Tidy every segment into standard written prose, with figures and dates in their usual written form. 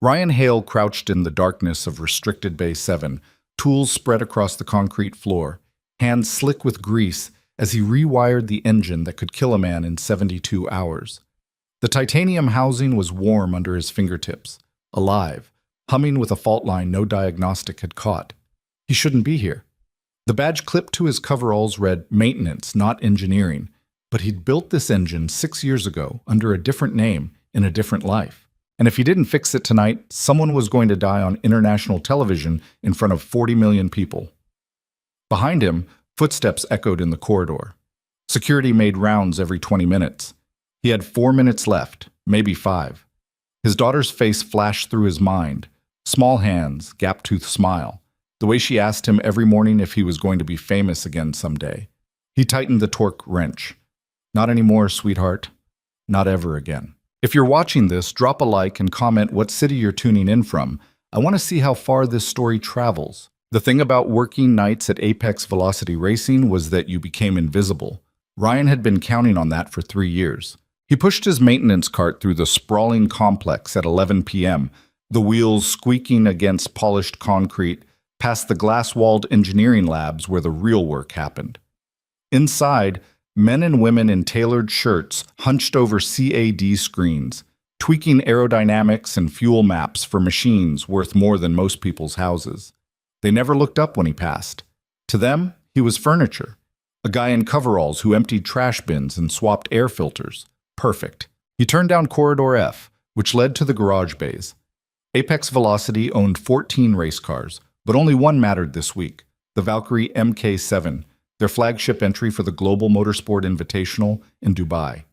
Ryan Hale crouched in the darkness of restricted Bay 7, tools spread across the concrete floor, hands slick with grease as he rewired the engine that could kill a man in 72 hours. The titanium housing was warm under his fingertips, alive, humming with a fault line no diagnostic had caught. He shouldn't be here. The badge clipped to his coveralls read maintenance, not engineering, but he'd built this engine 6 years ago under a different name in a different life. And if he didn't fix it tonight, someone was going to die on international television in front of 40 million people. Behind him, footsteps echoed in the corridor. Security made rounds every 20 minutes. He had 4 minutes left, maybe 5. His daughter's face flashed through his mind. Small hands, gap-toothed smile. The way she asked him every morning if he was going to be famous again someday. He tightened the torque wrench. Not anymore, sweetheart. Not ever again. If you're watching this, drop a like and comment what city you're tuning in from. I want to see how far this story travels. The thing about working nights at Apex Velocity Racing was that you became invisible. Ryan had been counting on that for 3 years. He pushed his maintenance cart through the sprawling complex at 11 p.m., the wheels squeaking against polished concrete, past the glass-walled engineering labs where the real work happened. Inside, men and women in tailored shirts hunched over CAD screens, tweaking aerodynamics and fuel maps for machines worth more than most people's houses. They never looked up when he passed. To them, he was furniture. A guy in coveralls who emptied trash bins and swapped air filters. Perfect. He turned down Corridor F, which led to the garage bays. Apex Velocity owned 14 race cars, but only one mattered this week, the Valkyrie MK7, their flagship entry for the Global Motorsport Invitational in Dubai.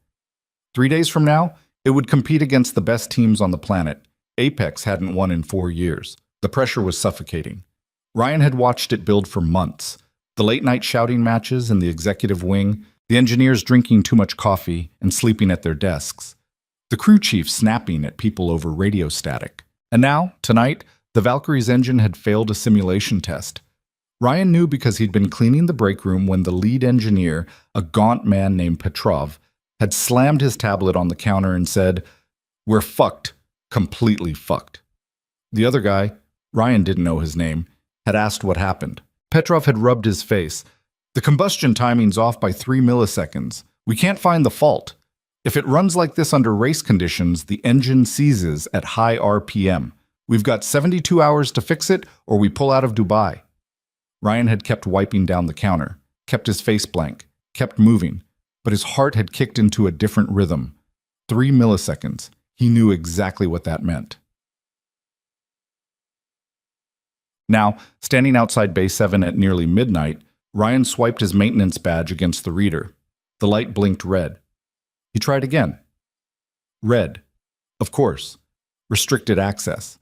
3 days from now, it would compete against the best teams on the planet. Apex hadn't won in 4 years. The pressure was suffocating. Ryan had watched it build for months. The late-night shouting matches in the executive wing, the engineers drinking too much coffee and sleeping at their desks, the crew chief snapping at people over radio static. And now, tonight, the Valkyrie's engine had failed a simulation test. Ryan knew because he'd been cleaning the break room when the lead engineer, a gaunt man named Petrov, had slammed his tablet on the counter and said, "We're fucked, completely fucked." The other guy, Ryan didn't know his name, had asked what happened. Petrov had rubbed his face. "The combustion timing's off by 3 milliseconds. We can't find the fault. If it runs like this under race conditions, the engine seizes at high RPM. We've got 72 hours to fix it, or we pull out of Dubai." Ryan had kept wiping down the counter, kept his face blank, kept moving, but his heart had kicked into a different rhythm. 3 milliseconds. He knew exactly what that meant. Now, standing outside Bay 7 at nearly midnight, Ryan swiped his maintenance badge against the reader. The light blinked red. He tried again. Red. Of course. Restricted access.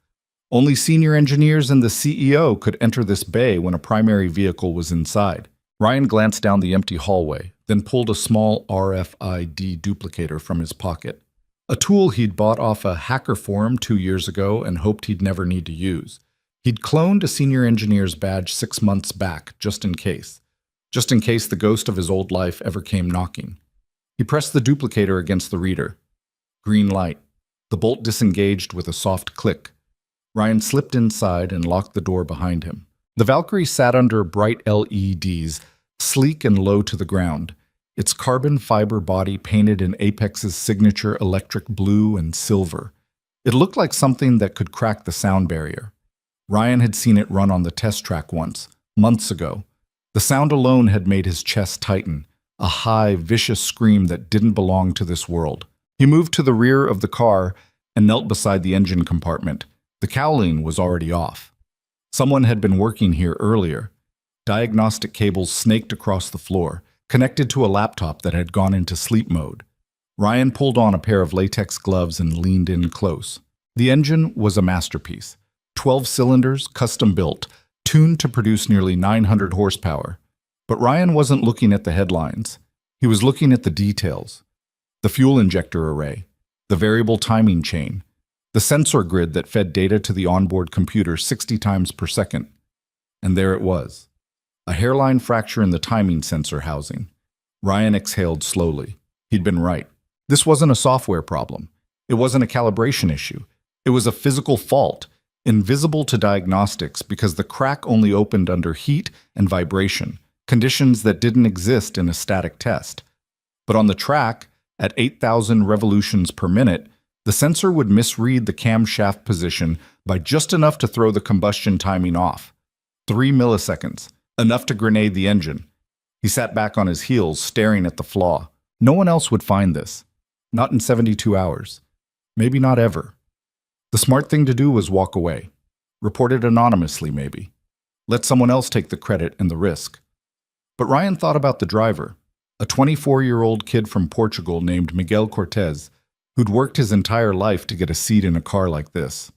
Only senior engineers and the CEO could enter this bay when a primary vehicle was inside. Ryan glanced down the empty hallway, then pulled a small RFID duplicator from his pocket. A tool he'd bought off a hacker forum 2 years ago and hoped he'd never need to use. He'd cloned a senior engineer's badge 6 months back, just in case the ghost of his old life ever came knocking. He pressed the duplicator against the reader. Green light. The bolt disengaged with a soft click. Ryan slipped inside and locked the door behind him. The Valkyrie sat under bright LEDs, sleek and low to the ground, its carbon fiber body painted in Apex's signature electric blue and silver. It looked like something that could crack the sound barrier. Ryan had seen it run on the test track once, months ago. The sound alone had made his chest tighten, a high, vicious scream that didn't belong to this world. He moved to the rear of the car and knelt beside the engine compartment. The cowling was already off. Someone had been working here earlier. Diagnostic cables snaked across the floor, connected to a laptop that had gone into sleep mode. Ryan pulled on a pair of latex gloves and leaned in close. The engine was a masterpiece. 12 cylinders, custom-built, tuned to produce nearly 900 horsepower. But Ryan wasn't looking at the headlines. He was looking at the details. The fuel injector array, the variable timing chain, the sensor grid that fed data to the onboard computer 60 times per second. And there it was. A hairline fracture in the timing sensor housing. Ryan exhaled slowly. He'd been right. This wasn't a software problem. It wasn't a calibration issue. It was a physical fault, invisible to diagnostics because the crack only opened under heat and vibration, conditions that didn't exist in a static test. But on the track, at 8,000 revolutions per minute, the sensor would misread the camshaft position by just enough to throw the combustion timing off. 3 milliseconds, enough to grenade the engine. He sat back on his heels, staring at the flaw. No one else would find this. Not in 72 hours. Maybe not ever. The smart thing to do was walk away. Report it anonymously, maybe. Let someone else take the credit and the risk. But Ryan thought about the driver, a 24-year-old kid from Portugal named Miguel Cortez, who'd worked his entire life to get a seat in a car like this.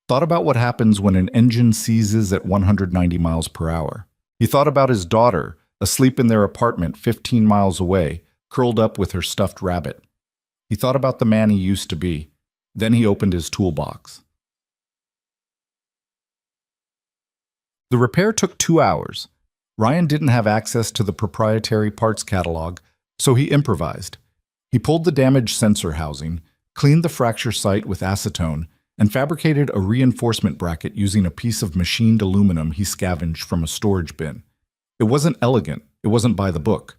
Thought about what happens when an engine seizes at 190 miles per hour. He thought about his daughter, asleep in their apartment 15 miles away, curled up with her stuffed rabbit. He thought about the man he used to be. Then he opened his toolbox. The repair took 2 hours. Ryan didn't have access to the proprietary parts catalog, so he improvised. He pulled the damaged sensor housing, cleaned the fracture site with acetone, and fabricated a reinforcement bracket using a piece of machined aluminum he scavenged from a storage bin. It wasn't elegant, it wasn't by the book,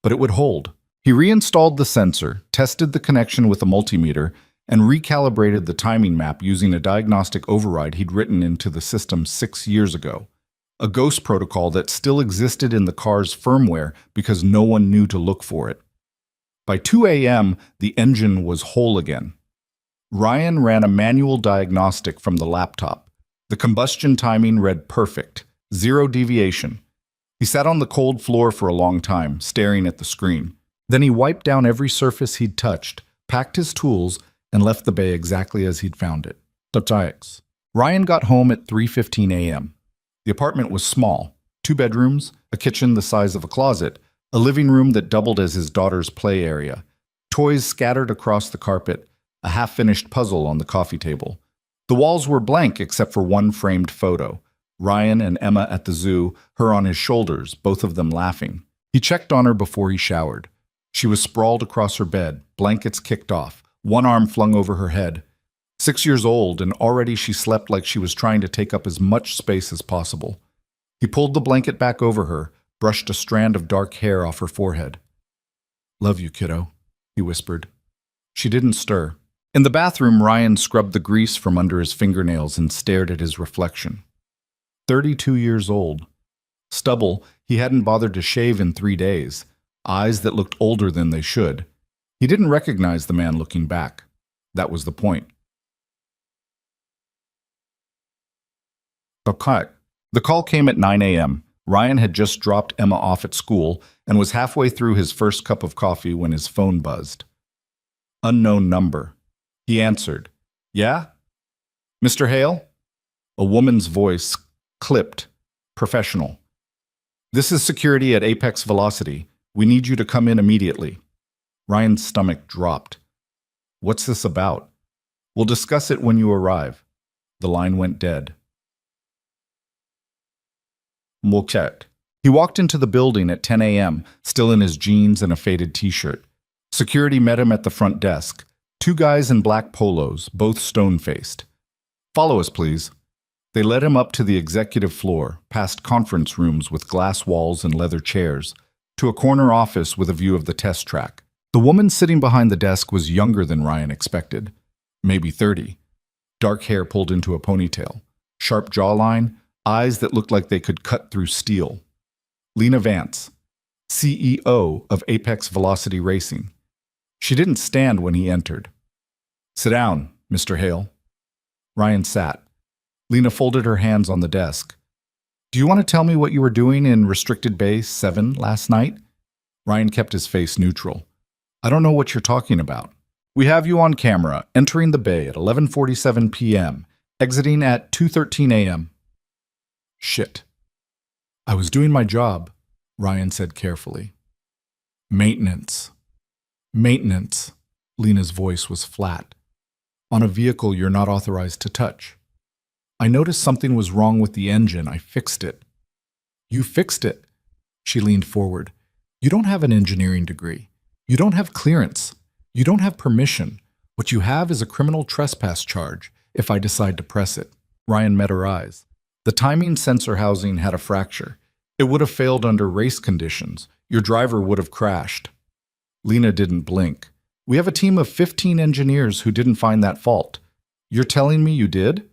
but it would hold. He reinstalled the sensor, tested the connection with a multimeter, and recalibrated the timing map using a diagnostic override he'd written into the system 6 years ago. A ghost protocol that still existed in the car's firmware because no one knew to look for it. By 2 a.m., the engine was whole again. Ryan ran a manual diagnostic from the laptop. The combustion timing read perfect, 0 deviation. He sat on the cold floor for a long time, staring at the screen. Then he wiped down every surface he'd touched, packed his tools, and left the bay exactly as he'd found it. Ryan got home at 3:15 a.m. The apartment was small, 2 bedrooms, a kitchen the size of a closet, a living room that doubled as his daughter's play area, toys scattered across the carpet, a half-finished puzzle on the coffee table. The walls were blank except for one framed photo. Ryan and Emma at the zoo, her on his shoulders, both of them laughing. He checked on her before he showered. She was sprawled across her bed, blankets kicked off, one arm flung over her head. 6 years old, and already she slept like she was trying to take up as much space as possible. He pulled the blanket back over her, brushed a strand of dark hair off her forehead. "Love you, kiddo," he whispered. She didn't stir. In the bathroom, Ryan scrubbed the grease from under his fingernails and stared at his reflection. 32 years old. Stubble he hadn't bothered to shave in 3 days. Eyes that looked older than they should. He didn't recognize the man looking back. That was the point. The call came at 9 a.m. Ryan had just dropped Emma off at school and was halfway through his first cup of coffee when his phone buzzed. Unknown number. He answered. "Yeah? Mr. Hale?" A woman's voice, clipped, professional. "This is security at Apex Velocity. We need you to come in immediately." Ryan's stomach dropped. "What's this about?" "We'll discuss it when you arrive." The line went dead. Molchet. He walked into the building at 10 a.m., still in his jeans and a faded t-shirt. Security met him at the front desk. 2 guys in black polos, both stone-faced. "Follow us, please." They led him up to the executive floor, past conference rooms with glass walls and leather chairs, to a corner office with a view of the test track. The woman sitting behind the desk was younger than Ryan expected, maybe 30. Dark hair pulled into a ponytail, sharp jawline, eyes that looked like they could cut through steel. Lena Vance, CEO of Apex Velocity Racing. She didn't stand when he entered. "Sit down, Mr. Hale." Ryan sat. Lena folded her hands on the desk. "Do you want to tell me what you were doing in Restricted Bay 7 last night?" Ryan kept his face neutral. "I don't know what you're talking about. We have you on camera, entering the bay at 11:47 p.m., exiting at 2:13 a.m. "Shit. I was doing my job," Ryan said carefully. "Maintenance. Maintenance." Lena's voice was flat. "On a vehicle you're not authorized to touch. I noticed something was wrong with the engine. I fixed it." "You fixed it?" She leaned forward. "You don't have an engineering degree. You don't have clearance. You don't have permission. What you have is a criminal trespass charge if I decide to press it. Ryan met her eyes. The timing sensor housing had a fracture. It would have failed under race conditions. Your driver would have crashed. Lena didn't blink. We have a team of 15 engineers who didn't find that fault. You're telling me you did?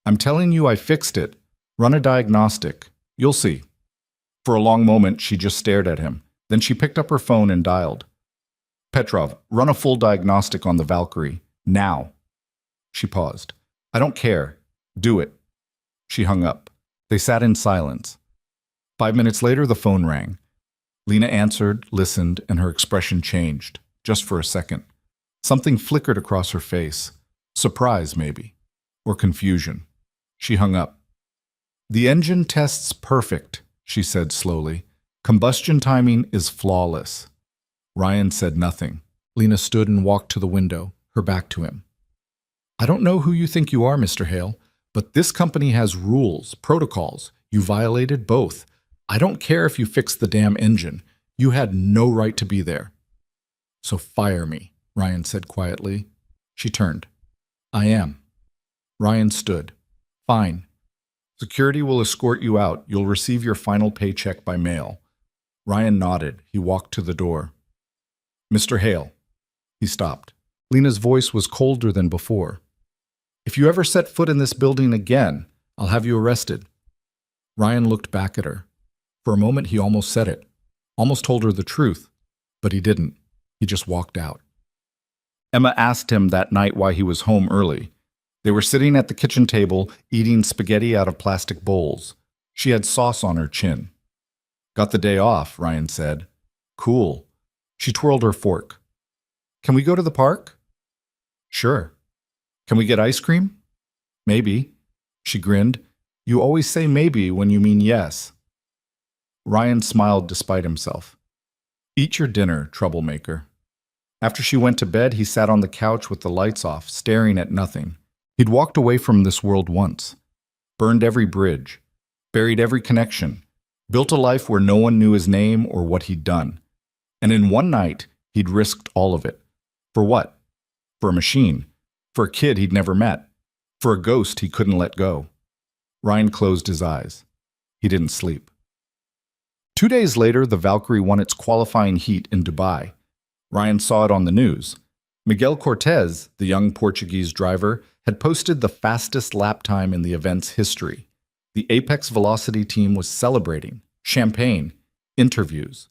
I'm telling you I fixed it. Run a diagnostic. You'll see. For a long moment, she just stared at him. Then she picked up her phone and dialed. Petrov, run a full diagnostic on the Valkyrie. Now. She paused. I don't care. Do it. She hung up. They sat in silence. 5 minutes later, the phone rang. Lena answered, listened, and her expression changed, just for a second. Something flickered across her face. Surprise, maybe. Or confusion. She hung up. The engine tests perfect, she said slowly. Combustion timing is flawless. Ryan said nothing. Lena stood and walked to the window, her back to him. I don't know who you think you are, Mr. Hale, but this company has rules, protocols. You violated both. I don't care if you fixed the damn engine. You had no right to be there. So fire me, Ryan said quietly. She turned. I am. Ryan stood. Fine. Security will escort you out. You'll receive your final paycheck by mail. Ryan nodded. He walked to the door. Mr. Hale. He stopped. Lena's voice was colder than before. If you ever set foot in this building again, I'll have you arrested. Ryan looked back at her. For a moment, he almost said it. Almost told her the truth. But he didn't. He just walked out. Emma asked him that night why he was home early. They were sitting at the kitchen table, eating spaghetti out of plastic bowls. She had sauce on her chin. Got the day off, Ryan said. Cool. She twirled her fork. Can we go to the park? Sure. Can we get ice cream? Maybe. She grinned. You always say maybe when you mean yes. Ryan smiled despite himself. Eat your dinner, troublemaker. After she went to bed, he sat on the couch with the lights off, staring at nothing. He'd walked away from this world once, burned every bridge, buried every connection, built a life where no one knew his name or what he'd done. And in one night, he'd risked all of it. For what? For a machine. For a kid he'd never met. For a ghost he couldn't let go. Ryan closed his eyes. He didn't sleep. 2 days later, the Valkyrie won its qualifying heat in Dubai. Ryan saw it on the news. Miguel Cortez, the young Portuguese driver, had posted the fastest lap time in the event's history. The Apex Velocity team was celebrating, champagne, interviews.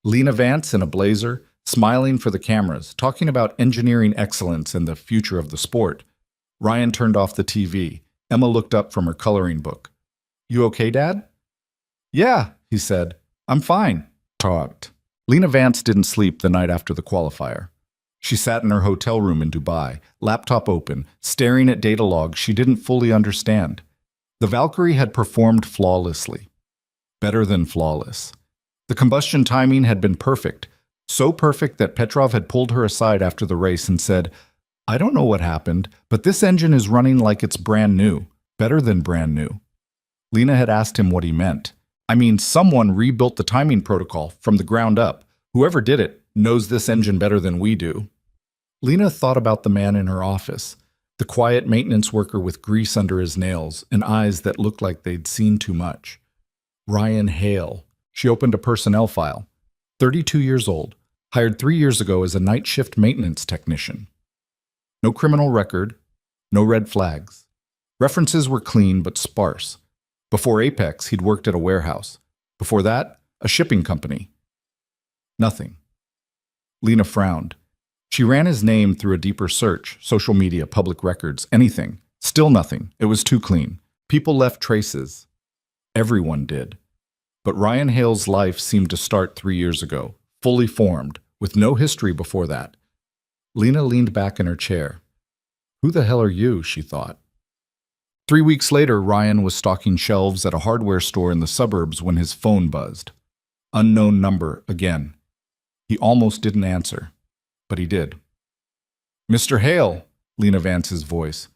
Lena Vance in a blazer, smiling for the cameras, talking about engineering excellence and the future of the sport. Ryan turned off the TV. Emma looked up from her coloring book. You okay, Dad? Yeah, he said. I'm fine. Talked. Lena Vance didn't sleep the night after the qualifier. She sat in her hotel room in Dubai, laptop open, staring at data logs she didn't fully understand. The Valkyrie had performed flawlessly. Better than flawless. The combustion timing had been perfect, so perfect that Petrov had pulled her aside after the race and said, I don't know what happened, but this engine is running like it's brand new, better than brand new. Lena had asked him what he meant. I mean, someone rebuilt the timing protocol from the ground up. Whoever did it knows this engine better than we do. Lena thought about the man in her office, the quiet maintenance worker with grease under his nails and eyes that looked like they'd seen too much. Ryan Hale. She opened a personnel file. 32 years old, hired 3 years ago as a night shift maintenance technician. No criminal record, no red flags. References were clean but sparse. Before Apex, he'd worked at a warehouse. Before that, a shipping company. Nothing. Lena frowned. She ran his name through a deeper search, social media, public records, anything. Still nothing. It was too clean. People left traces. Everyone did. But Ryan Hale's life seemed to start 3 years ago, fully formed, with no history before that. Lena leaned back in her chair. Who the hell are you, she thought. 3 weeks later, Ryan was stocking shelves at a hardware store in the suburbs when his phone buzzed. Unknown number again. He almost didn't answer, but he did. Mr. Hale, Lena Vance's voice.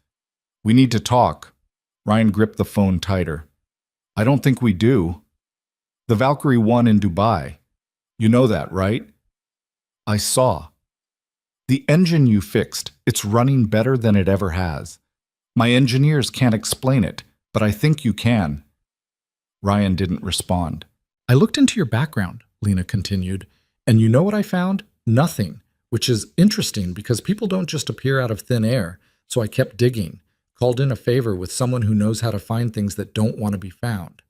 We need to talk. Ryan gripped the phone tighter. I don't think we do. The Valkyrie won in Dubai. You know that, right? I saw. The engine you fixed, it's running better than it ever has. My engineers can't explain it, but I think you can. Ryan didn't respond. I looked into your background, Lena continued, and you know what I found? Nothing, which is interesting because people don't just appear out of thin air, so I kept digging, called in a favor with someone who knows how to find things that don't want to be found.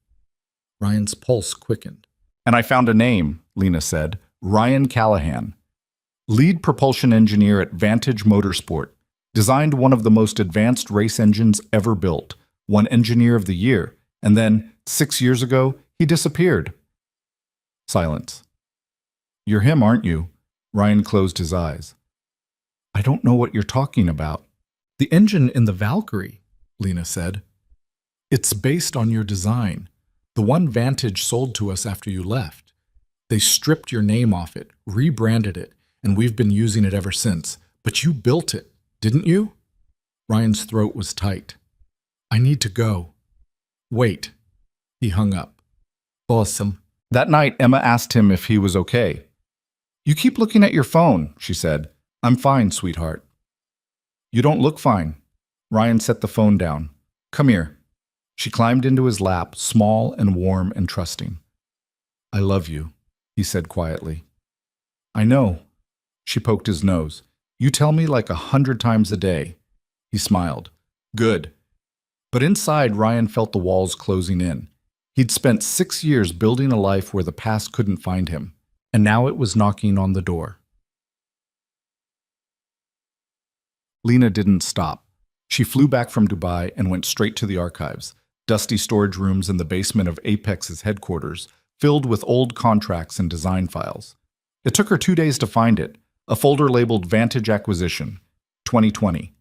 Ryan's pulse quickened. And I found a name, Lena said, Ryan Callahan. Lead propulsion engineer at Vantage Motorsport, designed one of the most advanced race engines ever built, won Engineer of the Year, and then, 6 years ago, he disappeared. Silence. You're him, aren't you? Ryan closed his eyes. I don't know what you're talking about. The engine in the Valkyrie, Lena said. It's based on your design. The one Vantage sold to us after you left. They stripped your name off it, rebranded it, and we've been using it ever since. But you built it, didn't you? Ryan's throat was tight. I need to go. Wait. He hung up. Awesome. That night, Emma asked him if he was okay. You keep looking at your phone, she said. I'm fine, sweetheart. You don't look fine. Ryan set the phone down. Come here. She climbed into his lap, small and warm and trusting. I love you, he said quietly. I know. She poked his nose. You tell me like 100 times a day. He smiled. Good. But inside, Ryan felt the walls closing in. He'd spent 6 years building a life where the past couldn't find him, and now it was knocking on the door. Lena didn't stop. She flew back from Dubai and went straight to the archives, dusty storage rooms in the basement of Apex's headquarters, filled with old contracts and design files. It took her 2 days to find it, a folder labeled Vantage Acquisition, 2020.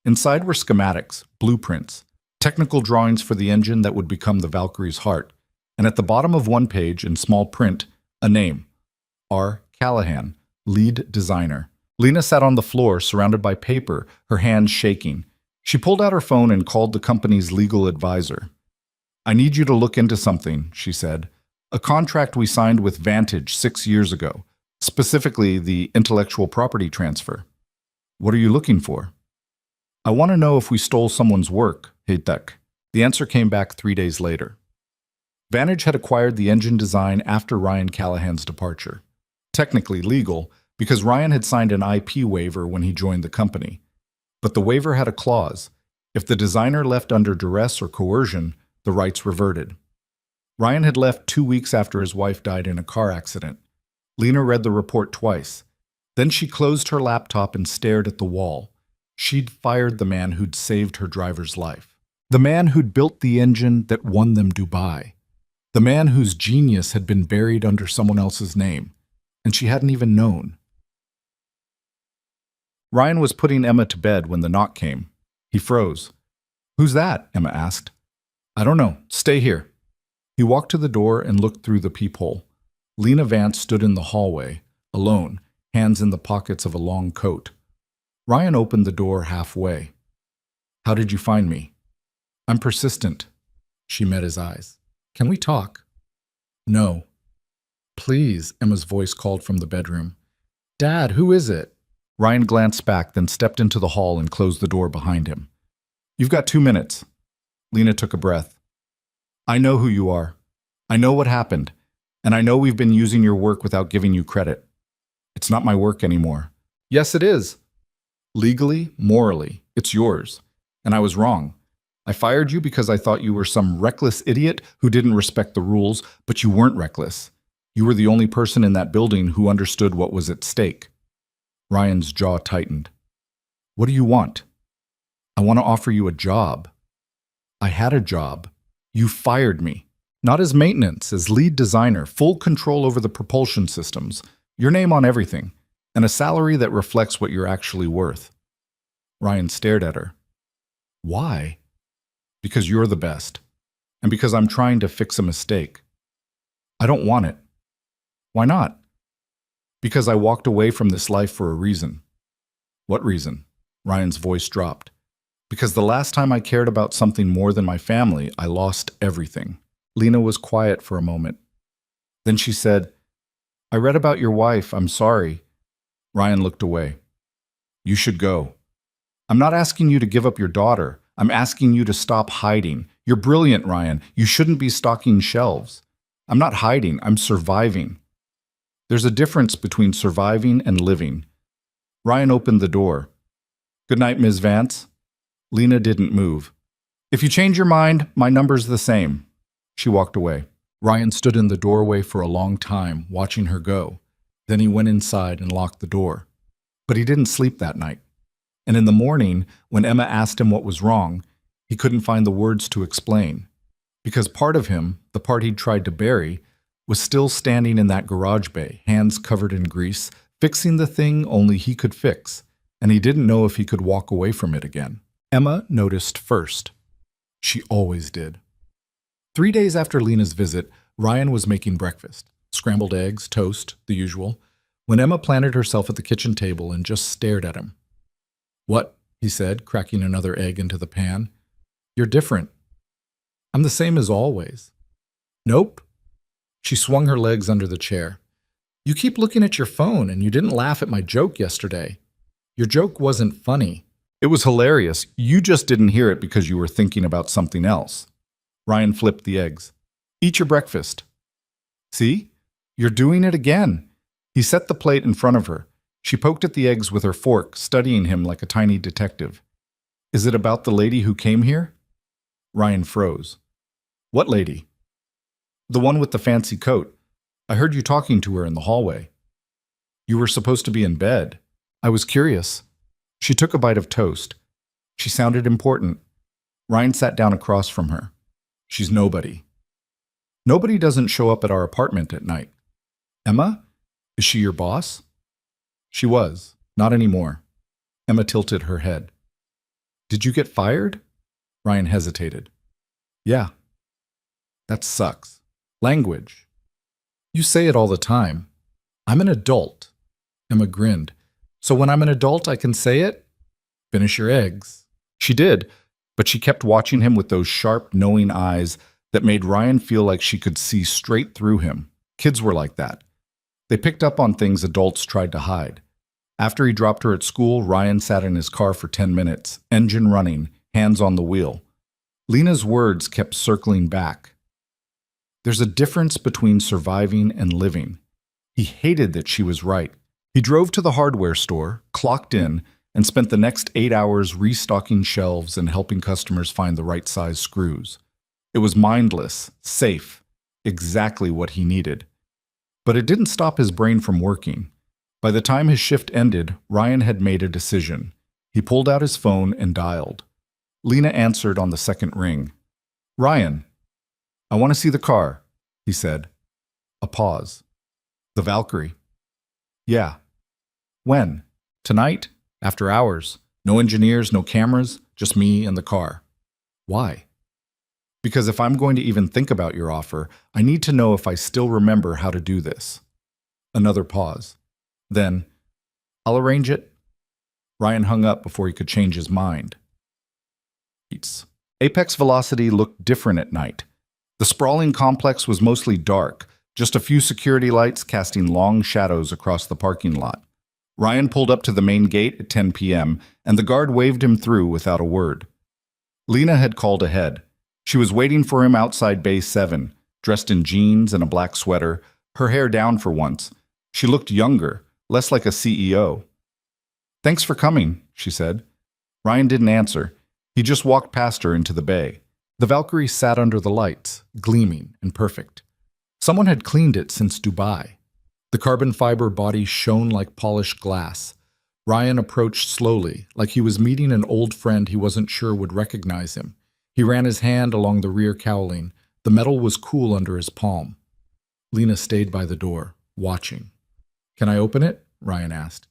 Inside were schematics, blueprints, technical drawings for the engine that would become the Valkyrie's heart, and at the bottom of one page, in small print, a name, R. Callahan, lead designer. Lena sat on the floor, surrounded by paper, her hands shaking. She pulled out her phone and called the company's legal advisor. I need you to look into something, she said. A contract we signed with Vantage 6 years ago, specifically the intellectual property transfer. What are you looking for? I want to know if we stole someone's work, Heitek. The answer came back 3 days later. Vantage had acquired the engine design after Ryan Callahan's departure. Technically legal, because Ryan had signed an IP waiver when he joined the company. But the waiver had a clause. If the designer left under duress or coercion, the rights reverted. Ryan had left 2 weeks after his wife died in a car accident. Lena read the report twice. Then she closed her laptop and stared at the wall. She'd fired the man who'd saved her driver's life. The man who'd built the engine that won them Dubai. The man whose genius had been buried under someone else's name, and she hadn't even known. Ryan was putting Emma to bed when the knock came. He froze. Who's that? Emma asked. I don't know. Stay here. He walked to the door and looked through the peephole. Lena Vance stood in the hallway, alone, hands in the pockets of a long coat. Ryan opened the door halfway. How did you find me? I'm persistent. She met his eyes. Can we talk? No. Please, Emma's voice called from the bedroom. Dad, who is it? Ryan glanced back, then stepped into the hall and closed the door behind him. You've got 2 minutes. Lena took a breath. I know who you are. I know what happened. And I know we've been using your work without giving you credit. It's not my work anymore. Yes, it is. Legally, morally, it's yours. And I was wrong. I fired you because I thought you were some reckless idiot who didn't respect the rules, but you weren't reckless. You were the only person in that building who understood what was at stake. Ryan's jaw tightened. What do you want? I want to offer you a job. I had a job. You fired me. Not as maintenance, as lead designer, full control over the propulsion systems, your name on everything, and a salary that reflects what you're actually worth. Ryan stared at her. Why? Because you're the best, and because I'm trying to fix a mistake. I don't want it. Why not? Because I walked away from this life for a reason. What reason? Ryan's voice dropped. Because the last time I cared about something more than my family, I lost everything. Lena was quiet for a moment. Then she said, I read about your wife. I'm sorry. Ryan looked away. You should go. I'm not asking you to give up your daughter. I'm asking you to stop hiding. You're brilliant, Ryan. You shouldn't be stocking shelves. I'm not hiding. I'm surviving. There's a difference between surviving and living. Ryan opened the door. Good night, Ms. Vance. Lena didn't move. If you change your mind, my number's the same. She walked away. Ryan stood in the doorway for a long time, watching her go. Then he went inside and locked the door. But he didn't sleep that night. And in the morning, when Emma asked him what was wrong, he couldn't find the words to explain. Because part of him, the part he'd tried to bury, was still standing in that garage bay, hands covered in grease, fixing the thing only he could fix, and he didn't know if he could walk away from it again. Emma noticed first. She always did. 3 days after Lena's visit, Ryan was making breakfast. Scrambled eggs, toast, the usual, when Emma planted herself at the kitchen table and just stared at him. What? He said, cracking another egg into the pan. You're different. I'm the same as always. Nope. She swung her legs under the chair. You keep looking at your phone and you didn't laugh at my joke yesterday. Your joke wasn't funny. It was hilarious. You just didn't hear it because you were thinking about something else. Ryan flipped the eggs. Eat your breakfast. See? You're doing it again. He set the plate in front of her. She poked at the eggs with her fork, studying him like a tiny detective. Is it about the lady who came here? Ryan froze. What lady? The one with the fancy coat. I heard you talking to her in the hallway. You were supposed to be in bed. I was curious. She took a bite of toast. She sounded important. Ryan sat down across from her. She's nobody. Nobody doesn't show up at our apartment at night. Emma? Is she your boss? She was. Not anymore. Emma tilted her head. Did you get fired? Ryan hesitated. Yeah. That sucks. Language. You say it all the time. I'm an adult. Emma grinned. So when I'm an adult, I can say it? Finish your eggs. She did, but she kept watching him with those sharp, knowing eyes that made Ryan feel like she could see straight through him. Kids were like that. They picked up on things adults tried to hide. After he dropped her at school, Ryan sat in his car for 10 minutes, engine running, hands on the wheel. Lena's words kept circling back. There's a difference between surviving and living. He hated that she was right. He drove to the hardware store, clocked in, and spent the next 8 hours restocking shelves and helping customers find the right size screws. It was mindless, safe, exactly what he needed. But it didn't stop his brain from working. By the time his shift ended, Ryan had made a decision. He pulled out his phone and dialed. Lena answered on the second ring. Ryan, I want to see the car, he said. A pause. The Valkyrie. Yeah. When? Tonight? After hours. No engineers, no cameras, just me and the car. Why? Because if I'm going to even think about your offer, I need to know if I still remember how to do this. Another pause. Then, I'll arrange it. Ryan hung up before he could change his mind. Apex Velocity looked different at night. The sprawling complex was mostly dark, just a few security lights casting long shadows across the parking lot. Ryan pulled up to the main gate at 10 p.m., and the guard waved him through without a word. Lena had called ahead. She was waiting for him outside Bay 7, dressed in jeans and a black sweater, her hair down for once. She looked younger, less like a CEO. Thanks for coming, she said. Ryan didn't answer. He just walked past her into the bay. The Valkyrie sat under the lights, gleaming and perfect. Someone had cleaned it since Dubai. The carbon fiber body shone like polished glass. Ryan approached slowly, like he was meeting an old friend he wasn't sure would recognize him. He ran his hand along the rear cowling. The metal was cool under his palm. Lena stayed by the door, watching. Can I open it? Ryan asked.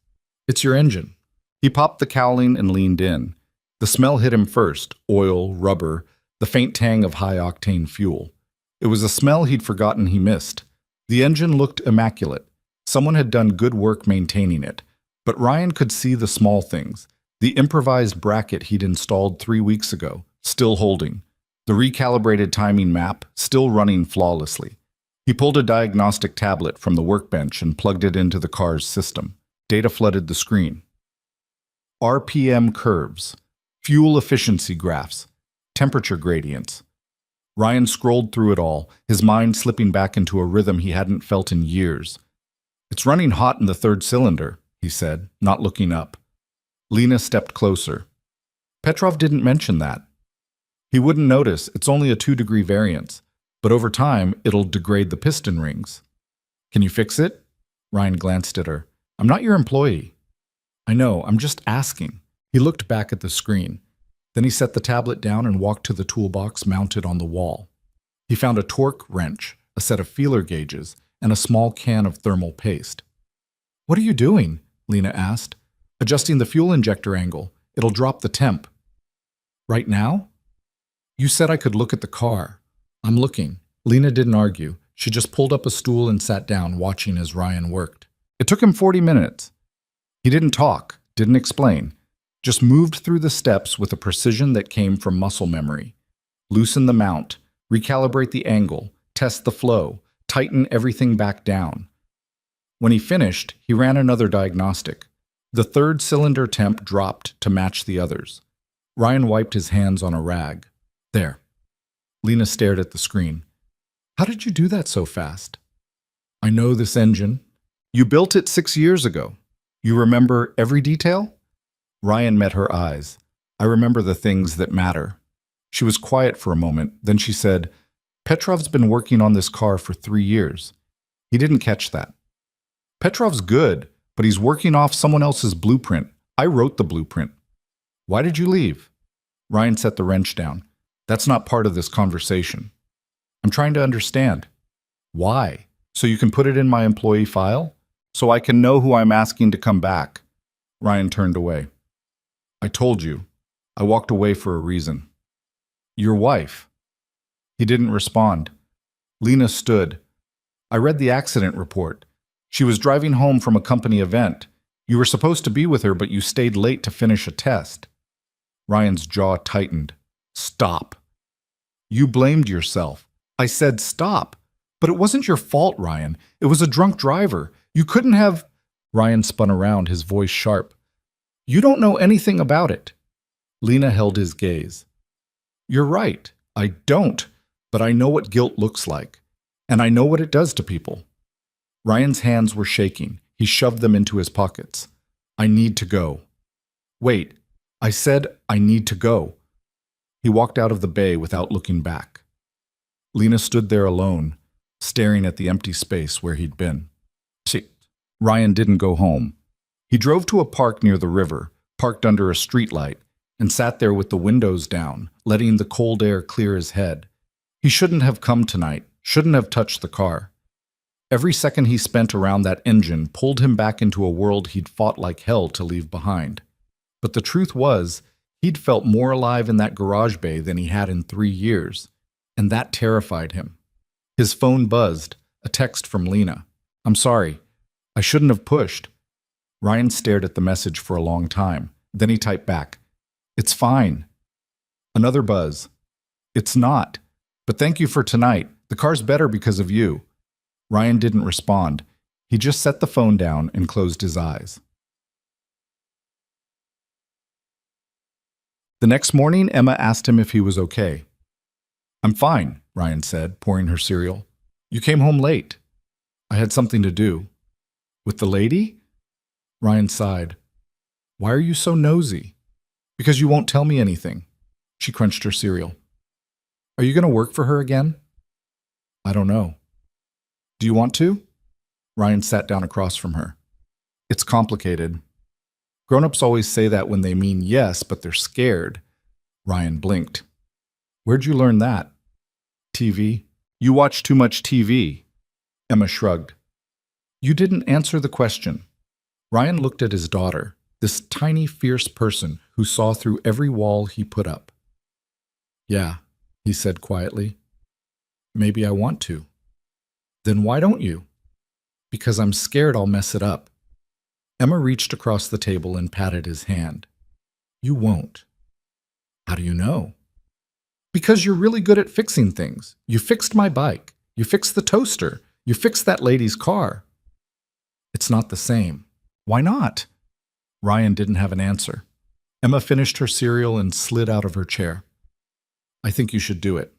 It's your engine. He popped the cowling and leaned in. The smell hit him first, oil, rubber, the faint tang of high-octane fuel. It was a smell he'd forgotten he missed. The engine looked immaculate. Someone had done good work maintaining it. But Ryan could see the small things. The improvised bracket he'd installed 3 weeks ago, still holding. The recalibrated timing map, still running flawlessly. He pulled a diagnostic tablet from the workbench and plugged it into the car's system. Data flooded the screen. RPM curves, fuel efficiency graphs, temperature gradients. Ryan scrolled through it all, his mind slipping back into a rhythm he hadn't felt in years. "It's running hot in the third cylinder," he said, not looking up. Lena stepped closer. "Petrov didn't mention that. He wouldn't notice, it's only a 2-degree variance, but over time it'll degrade the piston rings." "Can you fix it?" Ryan glanced at her. "I'm not your employee." "I know, I'm just asking." He looked back at the screen. Then he set the tablet down and walked to the toolbox mounted on the wall. He found a torque wrench, a set of feeler gauges, and a small can of thermal paste. "What are you doing?" Lena asked. "Adjusting the fuel injector angle. It'll drop the temp." "Right now?" "You said I could look at the car." "I'm looking." Lena didn't argue. She just pulled up a stool and sat down, watching as Ryan worked. It took him 40 minutes. He didn't talk, didn't explain, just moved through the steps with a precision that came from muscle memory. Loosen the mount, recalibrate the angle, test the flow, tighten everything back down. When he finished, he ran another diagnostic. The third cylinder temp dropped to match the others. Ryan wiped his hands on a rag. "There." Lena stared at the screen. "How did you do that so fast?" "I know this engine." "You built it 6 years ago. You remember every detail?" Ryan met her eyes. "I remember the things that matter." She was quiet for a moment, then she said, "Petrov's been working on this car for 3 years. He didn't catch that." "Petrov's good, but he's working off someone else's blueprint. I wrote the blueprint." "Why did you leave?" Ryan set the wrench down. "That's not part of this conversation." "I'm trying to understand." "Why? So you can put it in my employee file? So I can know who I'm asking to come back?" Ryan turned away. "I told you. I walked away for a reason." "Your wife?" He didn't respond. Lena stood. "I read the accident report. She was driving home from a company event. You were supposed to be with her, but you stayed late to finish a test." Ryan's jaw tightened. "Stop." "You blamed yourself." "I said stop." "But it wasn't your fault, Ryan. It was a drunk driver. You couldn't have—" Ryan spun around, his voice sharp. "You don't know anything about it." Lena held his gaze. "You're right. I don't. But I know what guilt looks like. And I know what it does to people." Ryan's hands were shaking. He shoved them into his pockets. "I need to go." "Wait. I said I need to go." He walked out of the bay without looking back. Lena stood there alone, staring at the empty space where he'd been. Ryan didn't go home. He drove to a park near the river, parked under a streetlight, and sat there with the windows down, letting the cold air clear his head. He shouldn't have come tonight, shouldn't have touched the car. Every second he spent around that engine pulled him back into a world he'd fought like hell to leave behind. But the truth was, he'd felt more alive in that garage bay than he had in 3 years, and that terrified him. His phone buzzed, a text from Lena. "I'm sorry. I shouldn't have pushed." Ryan stared at the message for a long time. Then he typed back, "It's fine." Another buzz. "It's not. But thank you for tonight. The car's better because of you." Ryan didn't respond. He just set the phone down and closed his eyes. The next morning, Emma asked him if he was okay. "I'm fine," Ryan said, pouring her cereal. "You came home late." "I had something to do." "With the lady?" Ryan sighed. "Why are you so nosy?" "Because you won't tell me anything." She crunched her cereal. "Are you going to work for her again?" "I don't know." "Do you want to?" Ryan sat down across from her. "It's complicated. Grown-ups always say that when they mean yes, but they're scared." Ryan blinked. "Where'd you learn that?" "TV. You watch too much TV." Emma shrugged. "You didn't answer the question." Ryan looked at his daughter, this tiny, fierce person who saw through every wall he put up. "Yeah," he said quietly. "Maybe I want to." "Then why don't you?" "Because I'm scared I'll mess it up." Emma reached across the table and patted his hand. "You won't." "How do you know?" "Because you're really good at fixing things. You fixed my bike. You fixed the toaster. You fixed that lady's car." "It's not the same." "Why not?" Ryan didn't have an answer. Emma finished her cereal and slid out of her chair. I think you should do it.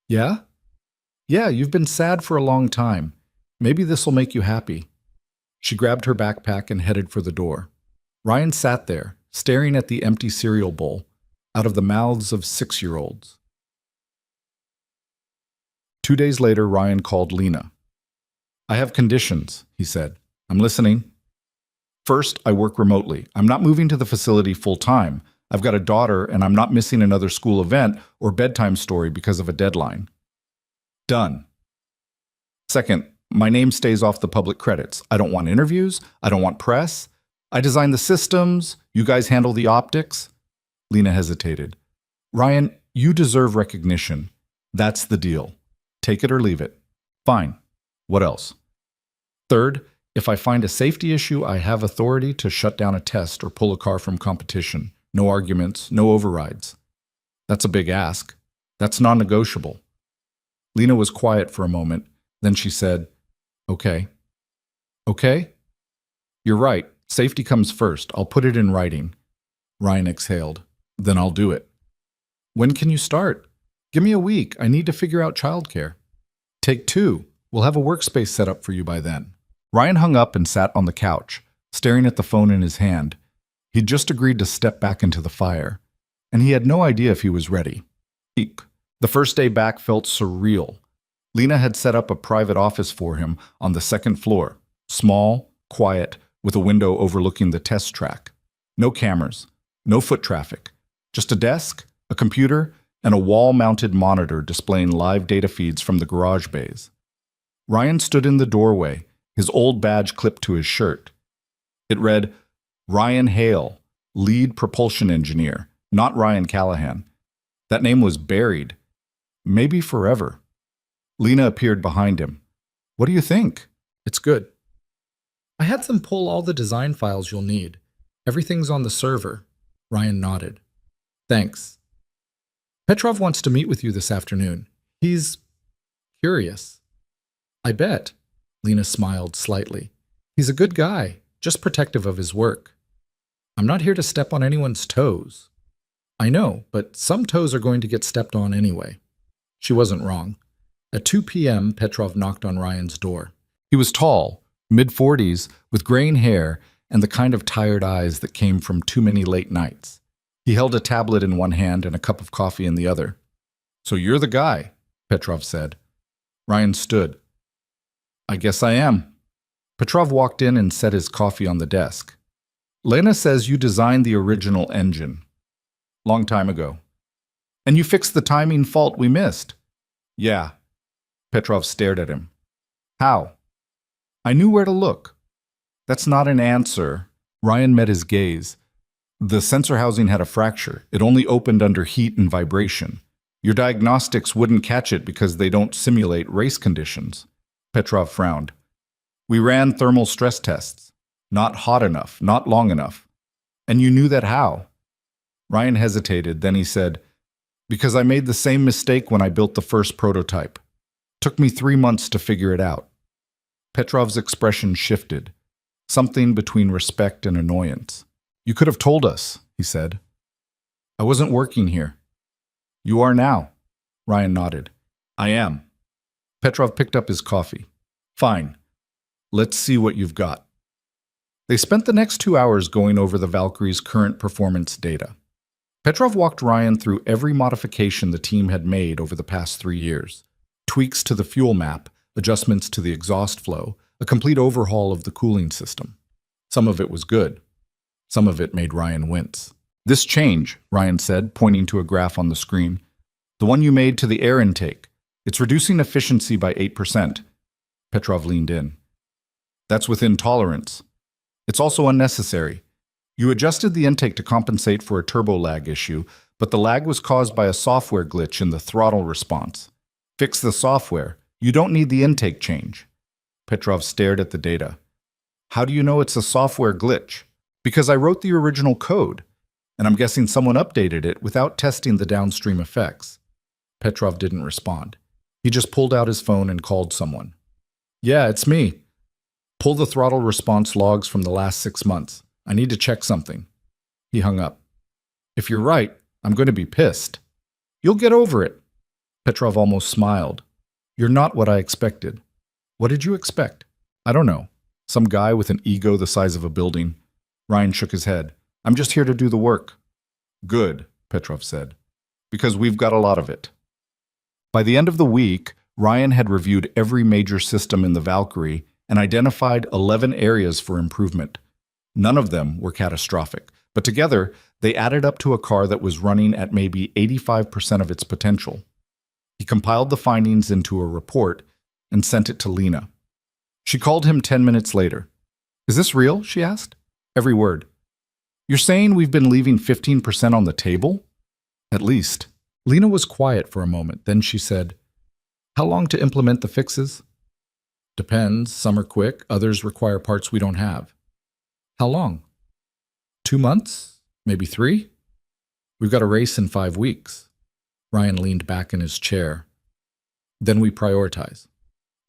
Yeah? Yeah, you've been sad for a long time. Maybe this will make you happy. She grabbed her backpack and headed for the door. Ryan sat there, staring at the empty cereal bowl, out of the mouths of 6-year-olds. 2 days later, Ryan called Lena. I have conditions, he said. I'm listening. First, I work remotely. I'm not moving to the facility full-time. I've got a daughter, and I'm not missing another school event or bedtime story because of a deadline. Done. Second, my name stays off the public credits. I don't want interviews. I don't want press. I design the systems. You guys handle the optics. Lena hesitated. Ryan, you deserve recognition. That's the deal. Take it or leave it. Fine. What else? Third, if I find a safety issue, I have authority to shut down a test or pull a car from competition. No arguments, no overrides. That's a big ask. That's non-negotiable. Lena was quiet for a moment. Then she said, Okay. Okay? You're right. Safety comes first. I'll put it in writing. Ryan exhaled. Then I'll do it. When can you start? Give me a week. I need to figure out childcare. Take 2. We'll have a workspace set up for you by then. Ryan hung up and sat on the couch, staring at the phone in his hand. He'd just agreed to step back into the fire, and he had no idea if he was ready. Eek. The first day back felt surreal. Lena had set up a private office for him on the 2nd floor, small, quiet, with a window overlooking the test track. No cameras, no foot traffic, just a desk, a computer, and a wall-mounted monitor displaying live data feeds from the garage bays. Ryan stood in the doorway, his old badge clipped to his shirt. It read, Ryan Hale, lead propulsion engineer, not Ryan Callahan. That name was buried. Maybe forever. Lena appeared behind him. What do you think? It's good. I had them pull all the design files you'll need. Everything's on the server. Ryan nodded. Thanks. Petrov wants to meet with you this afternoon. He's curious. I bet. Lena smiled slightly. He's a good guy, just protective of his work. I'm not here to step on anyone's toes. I know, but some toes are going to get stepped on anyway. She wasn't wrong. At 2 p.m., Petrov knocked on Ryan's door. He was tall, mid-40s, with graying hair and the kind of tired eyes that came from too many late nights. He held a tablet in one hand and a cup of coffee in the other. So you're the guy, Petrov said. Ryan stood. I guess I am. Petrov walked in and set his coffee on the desk. Lena says you designed the original engine. Long time ago. And you fixed the timing fault we missed. Yeah. Petrov stared at him. How? I knew where to look. That's not an answer. Ryan met his gaze. The sensor housing had a fracture. It only opened under heat and vibration. Your diagnostics wouldn't catch it because they don't simulate race conditions. Petrov frowned. We ran thermal stress tests. Not hot enough, not long enough. And you knew that how? Ryan hesitated, then he said, Because I made the same mistake when I built the first prototype. Took me 3 months to figure it out. Petrov's expression shifted, something between respect and annoyance. You could have told us, he said. I wasn't working here. You are now. Ryan nodded. I am. Petrov picked up his coffee. Fine. Let's see what you've got. They spent the next 2 hours going over the Valkyrie's current performance data. Petrov walked Ryan through every modification the team had made over the past 3 years. Tweaks to the fuel map, adjustments to the exhaust flow, a complete overhaul of the cooling system. Some of it was good. Some of it made Ryan wince. This change, Ryan said, pointing to a graph on the screen. The one you made to the air intake. It's reducing efficiency by 8%. Petrov leaned in. That's within tolerance. It's also unnecessary. You adjusted the intake to compensate for a turbo lag issue, but the lag was caused by a software glitch in the throttle response. Fix the software. You don't need the intake change. Petrov stared at the data. How do you know it's a software glitch? Because I wrote the original code, and I'm guessing someone updated it without testing the downstream effects. Petrov didn't respond. He just pulled out his phone and called someone. Yeah, it's me. Pull the throttle response logs from the last 6 months. I need to check something. He hung up. If you're right, I'm going to be pissed. You'll get over it. Petrov almost smiled. You're not what I expected. What did you expect? I don't know. Some guy with an ego the size of a building. Ryan shook his head. I'm just here to do the work. Good, Petrov said, because we've got a lot of it. By the end of the week, Ryan had reviewed every major system in the Valkyrie and identified 11 areas for improvement. None of them were catastrophic, but together they added up to a car that was running at maybe 85% of its potential. He compiled the findings into a report and sent it to Lena. She called him 10 minutes later. Is this real? She asked. Every word. You're saying we've been leaving 15% on the table? At least. Lena was quiet for a moment. Then she said, How long to implement the fixes? Depends. Some are quick. Others require parts we don't have. How long? 2 months? Maybe 3? We've got a race in 5 weeks. Ryan leaned back in his chair. Then we prioritize.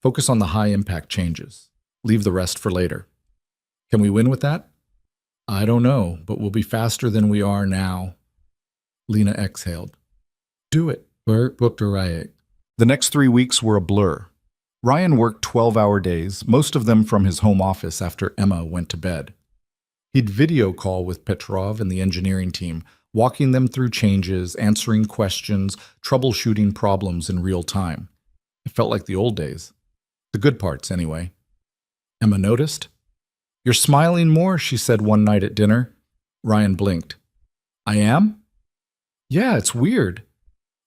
Focus on the high-impact changes. Leave the rest for later. Can we win with that? I don't know, but we'll be faster than we are now. Lena exhaled. Do it. The next 3 weeks were a blur. Ryan worked 12-hour days, most of them from his home office after Emma went to bed. He'd video call with Petrov and the engineering team, walking them through changes, answering questions, troubleshooting problems in real time. It felt like the old days. The good parts, anyway. Emma noticed. You're smiling more, she said one night at dinner. Ryan blinked. I am? Yeah, it's weird.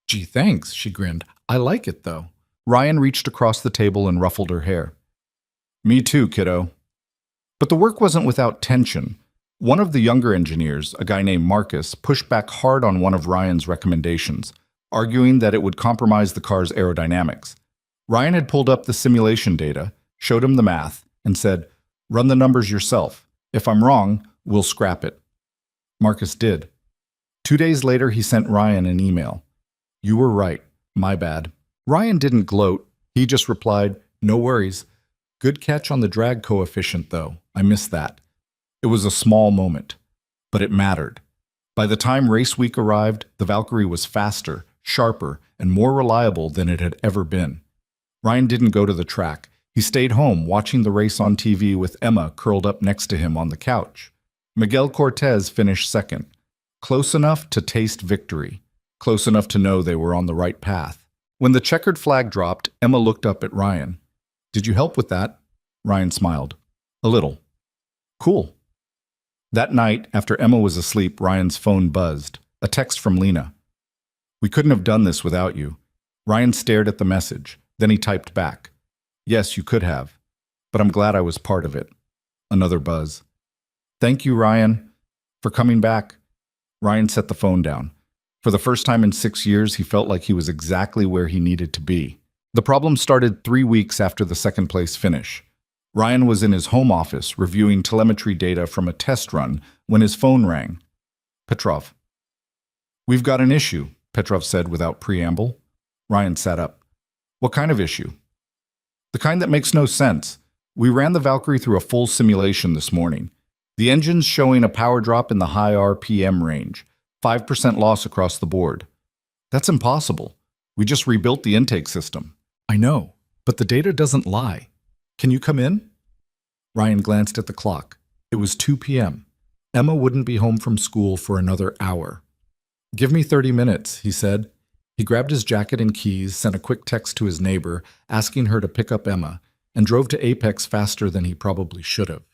Gee, thanks, she grinned. I like it, though. Ryan reached across the table and ruffled her hair. Me too, kiddo. But the work wasn't without tension. One of the younger engineers, a guy named Marcus, pushed back hard on one of Ryan's recommendations, arguing that it would compromise the car's aerodynamics. Ryan had pulled up the simulation data, showed him the math, and said, Run the numbers yourself. If I'm wrong, we'll scrap it. Marcus did. 2 days later, he sent Ryan an email. You were right. My bad. Ryan didn't gloat. He just replied, No worries. Good catch on the drag coefficient, though. I missed that. It was a small moment, but it mattered. By the time race week arrived, the Valkyrie was faster, sharper, and more reliable than it had ever been. Ryan didn't go to the track. He stayed home watching the race on TV with Emma curled up next to him on the couch. Miguel Cortez finished second. Close enough to taste victory. Close enough to know they were on the right path. When the checkered flag dropped, Emma looked up at Ryan. Did you help with that? Ryan smiled. A little. Cool. That night, after Emma was asleep, Ryan's phone buzzed. A text from Lena. We couldn't have done this without you. Ryan stared at the message. Then he typed back. Yes, you could have. But I'm glad I was part of it. Another buzz. Thank you, Ryan, for coming back. Ryan set the phone down. For the first time in 6 years, he felt like he was exactly where he needed to be. The problem started 3 weeks after the second-place finish. Ryan was in his home office reviewing telemetry data from a test run when his phone rang. Petrov. We've got an issue, Petrov said without preamble. Ryan sat up. What kind of issue? The kind that makes no sense. We ran the Valkyrie through a full simulation this morning. The engine's showing a power drop in the high RPM range, 5% loss across the board. That's impossible. We just rebuilt the intake system. I know, but the data doesn't lie. Can you come in? Ryan glanced at the clock. It was 2 p.m. Emma wouldn't be home from school for another hour. Give me 30 minutes, he said. He grabbed his jacket and keys, sent a quick text to his neighbor, asking her to pick up Emma, and drove to Apex faster than he probably should have.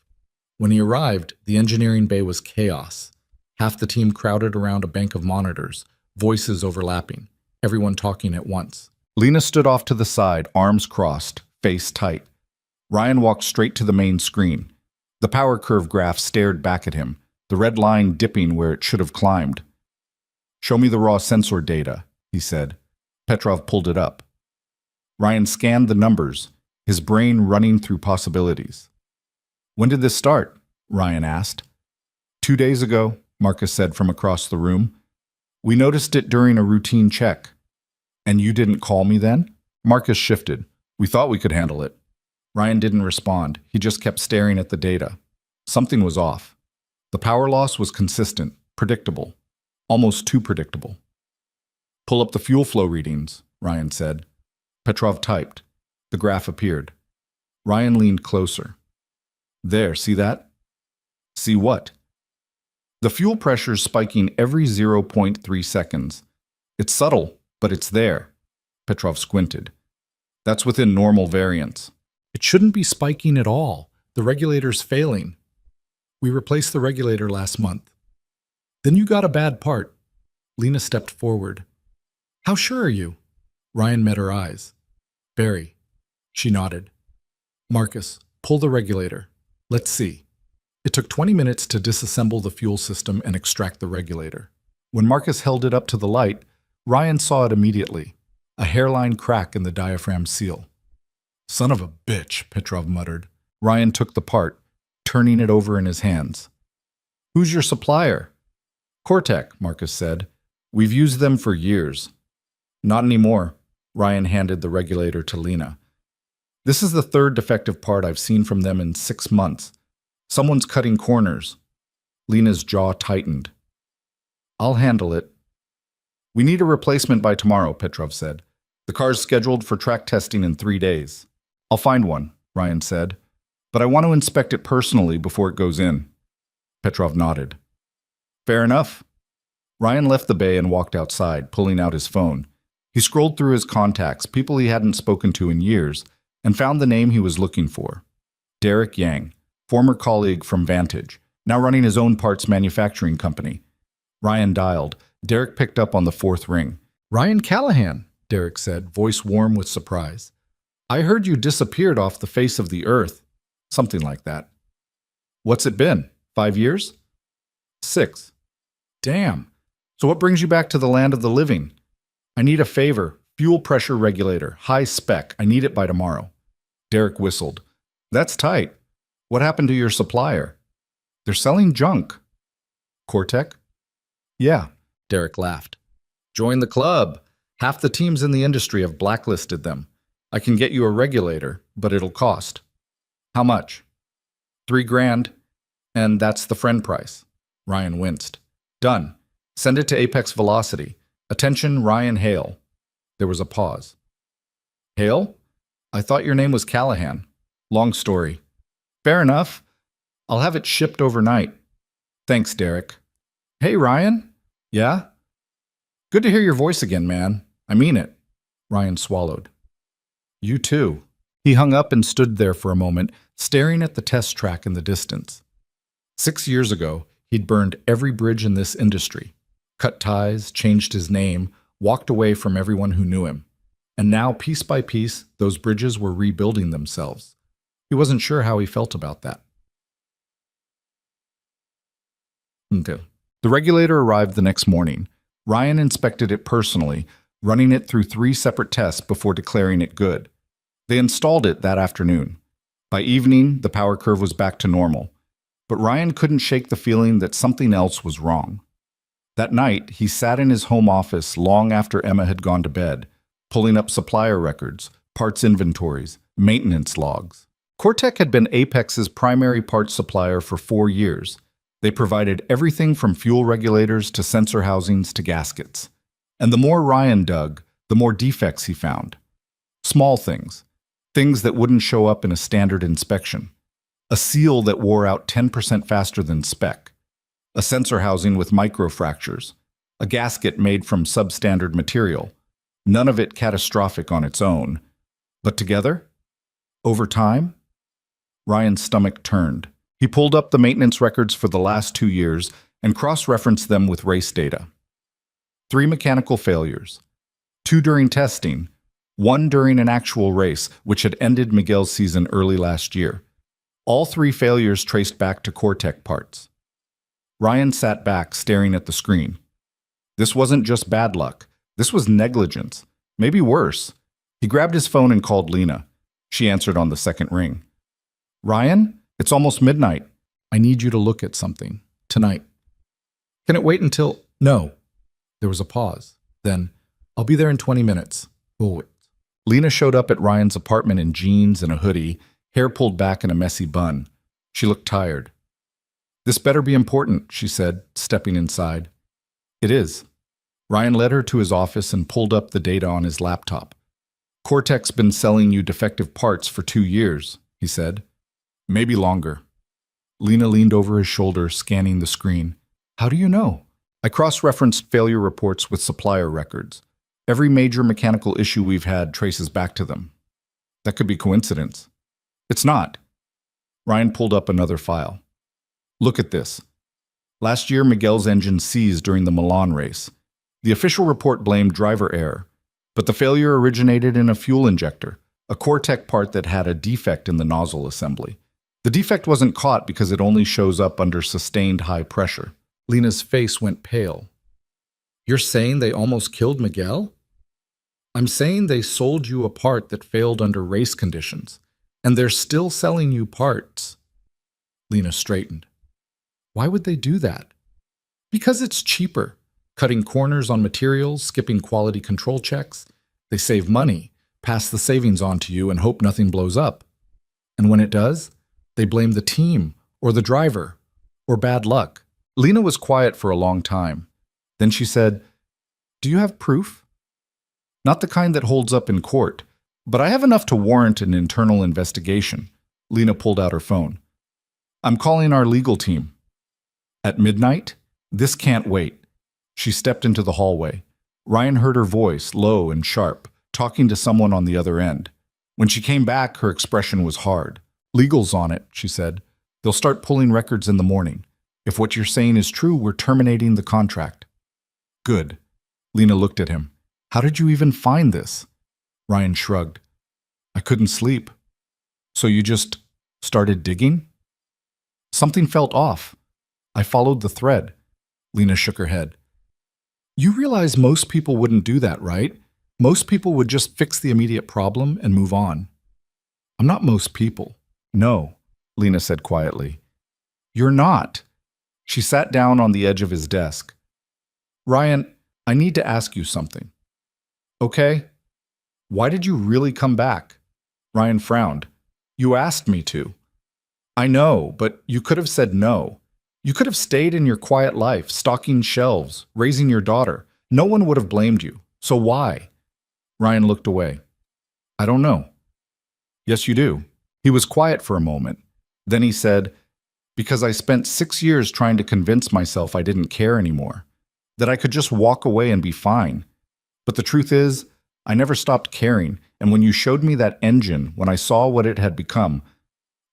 When he arrived, the engineering bay was chaos. Half the team crowded around a bank of monitors, voices overlapping, everyone talking at once. Lena stood off to the side, arms crossed, face tight. Ryan walked straight to the main screen. The power curve graph stared back at him, the red line dipping where it should have climbed. Show me the raw sensor data, he said. Petrov pulled it up. Ryan scanned the numbers, his brain running through possibilities. When did this start? Ryan asked. 2 days ago, Marcus said from across the room. We noticed it during a routine check. And you didn't call me then? Marcus shifted. We thought we could handle it. Ryan didn't respond. He just kept staring at the data. Something was off. The power loss was consistent, predictable. almost too predictable. Pull up the fuel flow readings, Ryan said. Petrov typed. The graph appeared. Ryan leaned closer. There, see that? See what? The fuel pressure's spiking every 0.3 seconds. It's subtle, but it's there. Petrov squinted. That's within normal variance. It shouldn't be spiking at all. The regulator's failing. We replaced the regulator last month. Then you got a bad part. Lena stepped forward. How sure are you? Ryan met her eyes. Very. She nodded. Marcus, pull the regulator. Let's see. It took 20 minutes to disassemble the fuel system and extract the regulator. When Marcus held it up to the light, Ryan saw it immediately. A hairline crack in the diaphragm seal. Son of a bitch, Petrov muttered. Ryan took the part, turning it over in his hands. Who's your supplier? Cortec, Marcus said. We've used them for years. Not anymore. Ryan handed the regulator to Lena. This is the third defective part I've seen from them in 6 months. Someone's cutting corners. Lena's jaw tightened. I'll handle it. We need a replacement by tomorrow, Petrov said. The car's scheduled for track testing in 3 days. I'll find one, Ryan said, but I want to inspect it personally before it goes in. Petrov nodded. Fair enough. Ryan left the bay and walked outside, pulling out his phone. He scrolled through his contacts, people he hadn't spoken to in years, and found the name he was looking for. Derek Yang, former colleague from Vantage, now running his own parts manufacturing company. Ryan dialed. Derek picked up on the 4th ring. Ryan Callahan, Derek said, voice warm with surprise. I heard you disappeared off the face of the earth. Something like that. What's it been? 5 years? 6. Damn. So what brings you back to the land of the living? I need a favor. Fuel pressure regulator. High spec. I need it by tomorrow. Derek whistled. That's tight. What happened to your supplier? They're selling junk. Cortec? Yeah. Derek laughed. Join the club. Half the teams in the industry have blacklisted them. I can get you a regulator, but it'll cost. How much? $3,000, and that's the friend price. Ryan winced. Done. Send it to Apex Velocity. Attention, Ryan Hale. There was a pause. Hale? I thought your name was Callahan. Long story. Fair enough. I'll have it shipped overnight. Thanks, Derek. Hey, Ryan. Yeah? Good to hear your voice again, man. I mean it. Ryan swallowed. You too. He hung up and stood there for a moment, staring at the test track in the distance. 6 years ago, he'd burned every bridge in this industry, cut ties, changed his name, walked away from everyone who knew him. And now, piece by piece, those bridges were rebuilding themselves. He wasn't sure how he felt about that. Okay. The regulator arrived the next morning. Ryan inspected it personally, running it through 3 separate tests before declaring it good. They installed it that afternoon. By evening, the power curve was back to normal. But Ryan couldn't shake the feeling that something else was wrong. That night, he sat in his home office long after Emma had gone to bed, pulling up supplier records, parts inventories, maintenance logs. Cortec had been Apex's primary parts supplier for 4 years. They provided everything from fuel regulators to sensor housings to gaskets. And the more Ryan dug, the more defects he found. Small things. Things that wouldn't show up in a standard inspection. A seal that wore out 10% faster than spec. A sensor housing with microfractures. A gasket made from substandard material. None of it catastrophic on its own. But together? Over time? Ryan's stomach turned. He pulled up the maintenance records for the last 2 years and cross-referenced them with race data. 3 mechanical failures. 2 during testing. 1 during an actual race, which had ended Miguel's season early last year. All 3 failures traced back to Cortec parts. Ryan sat back, staring at the screen. This wasn't just bad luck. This was negligence. Maybe worse. He grabbed his phone and called Lena. She answered on the 2nd ring. Ryan, it's almost midnight. I need you to look at something. Tonight. Can it wait until... No. There was a pause. Then, I'll be there in 20 minutes. We'll wait. Lena showed up at Ryan's apartment in jeans and a hoodie, hair pulled back in a messy bun. She looked tired. This better be important, she said, stepping inside. It is. Ryan led her to his office and pulled up the data on his laptop. Cortex been selling you defective parts for 2 years, he said. Maybe longer. Lena leaned over his shoulder, scanning the screen. How do you know? I cross-referenced failure reports with supplier records. Every major mechanical issue we've had traces back to them. That could be coincidence. It's not. Ryan pulled up another file. Look at this. Last year, Miguel's engine seized during the Milan race. The official report blamed driver error, but the failure originated in a fuel injector, a Cortec part that had a defect in the nozzle assembly. The defect wasn't caught because it only shows up under sustained high pressure. Lena's face went pale. You're saying they almost killed Miguel? I'm saying they sold you a part that failed under race conditions, and they're still selling you parts. Lena straightened. Why would they do that? Because it's cheaper. Cutting corners on materials, skipping quality control checks. They save money, pass the savings on to you, and hope nothing blows up. And when it does, they blame the team, or the driver, or bad luck. Lena was quiet for a long time. Then she said, Do you have proof? Not the kind that holds up in court, but I have enough to warrant an internal investigation. Lena pulled out her phone. I'm calling our legal team. At midnight? This can't wait. She stepped into the hallway. Ryan heard her voice, low and sharp, talking to someone on the other end. When she came back, her expression was hard. Legal's on it, she said. They'll start pulling records in the morning. If what you're saying is true, we're terminating the contract. Good. Lena looked at him. How did you even find this? Ryan shrugged. I couldn't sleep. So you just started digging? Something felt off. I followed the thread. Lena shook her head. You realize most people wouldn't do that, right? Most people would just fix the immediate problem and move on. I'm not most people. No, Lena said quietly. You're not. She sat down on the edge of his desk. Ryan, I need to ask you something. Okay? Why did you really come back? Ryan frowned. You asked me to. I know, but you could have said no. You could have stayed in your quiet life, stocking shelves, raising your daughter. No one would have blamed you. So why? Ryan looked away. I don't know. Yes, you do. He was quiet for a moment. Then he said, Because I spent 6 years trying to convince myself I didn't care anymore, that I could just walk away and be fine. But the truth is, I never stopped caring, and when you showed me that engine, when I saw what it had become,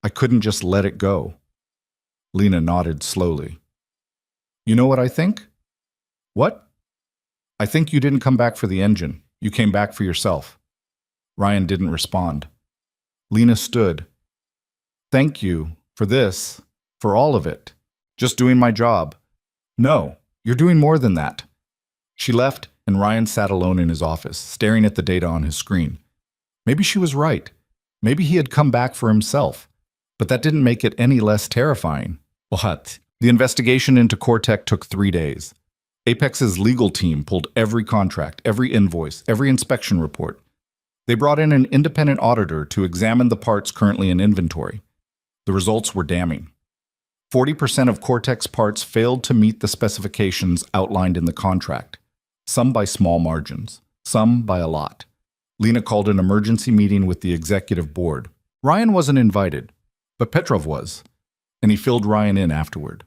I couldn't just let it go. Lena nodded slowly. You know what I think? What? I think you didn't come back for the engine. You came back for yourself. Ryan didn't respond. Lena stood. Thank you for this, for all of it. Just doing my job. No, you're doing more than that. She left, and Ryan sat alone in his office, staring at the data on his screen. Maybe she was right. Maybe he had come back for himself. But that didn't make it any less terrifying. What? The investigation into Cortec took 3 days. Apex's legal team pulled every contract, every invoice, every inspection report. They brought in an independent auditor to examine the parts currently in inventory. The results were damning. 40% of Cortec's parts failed to meet the specifications outlined in the contract, some by small margins, some by a lot. Lena called an emergency meeting with the executive board. Ryan wasn't invited, but Petrov was, and he filled Ryan in afterward.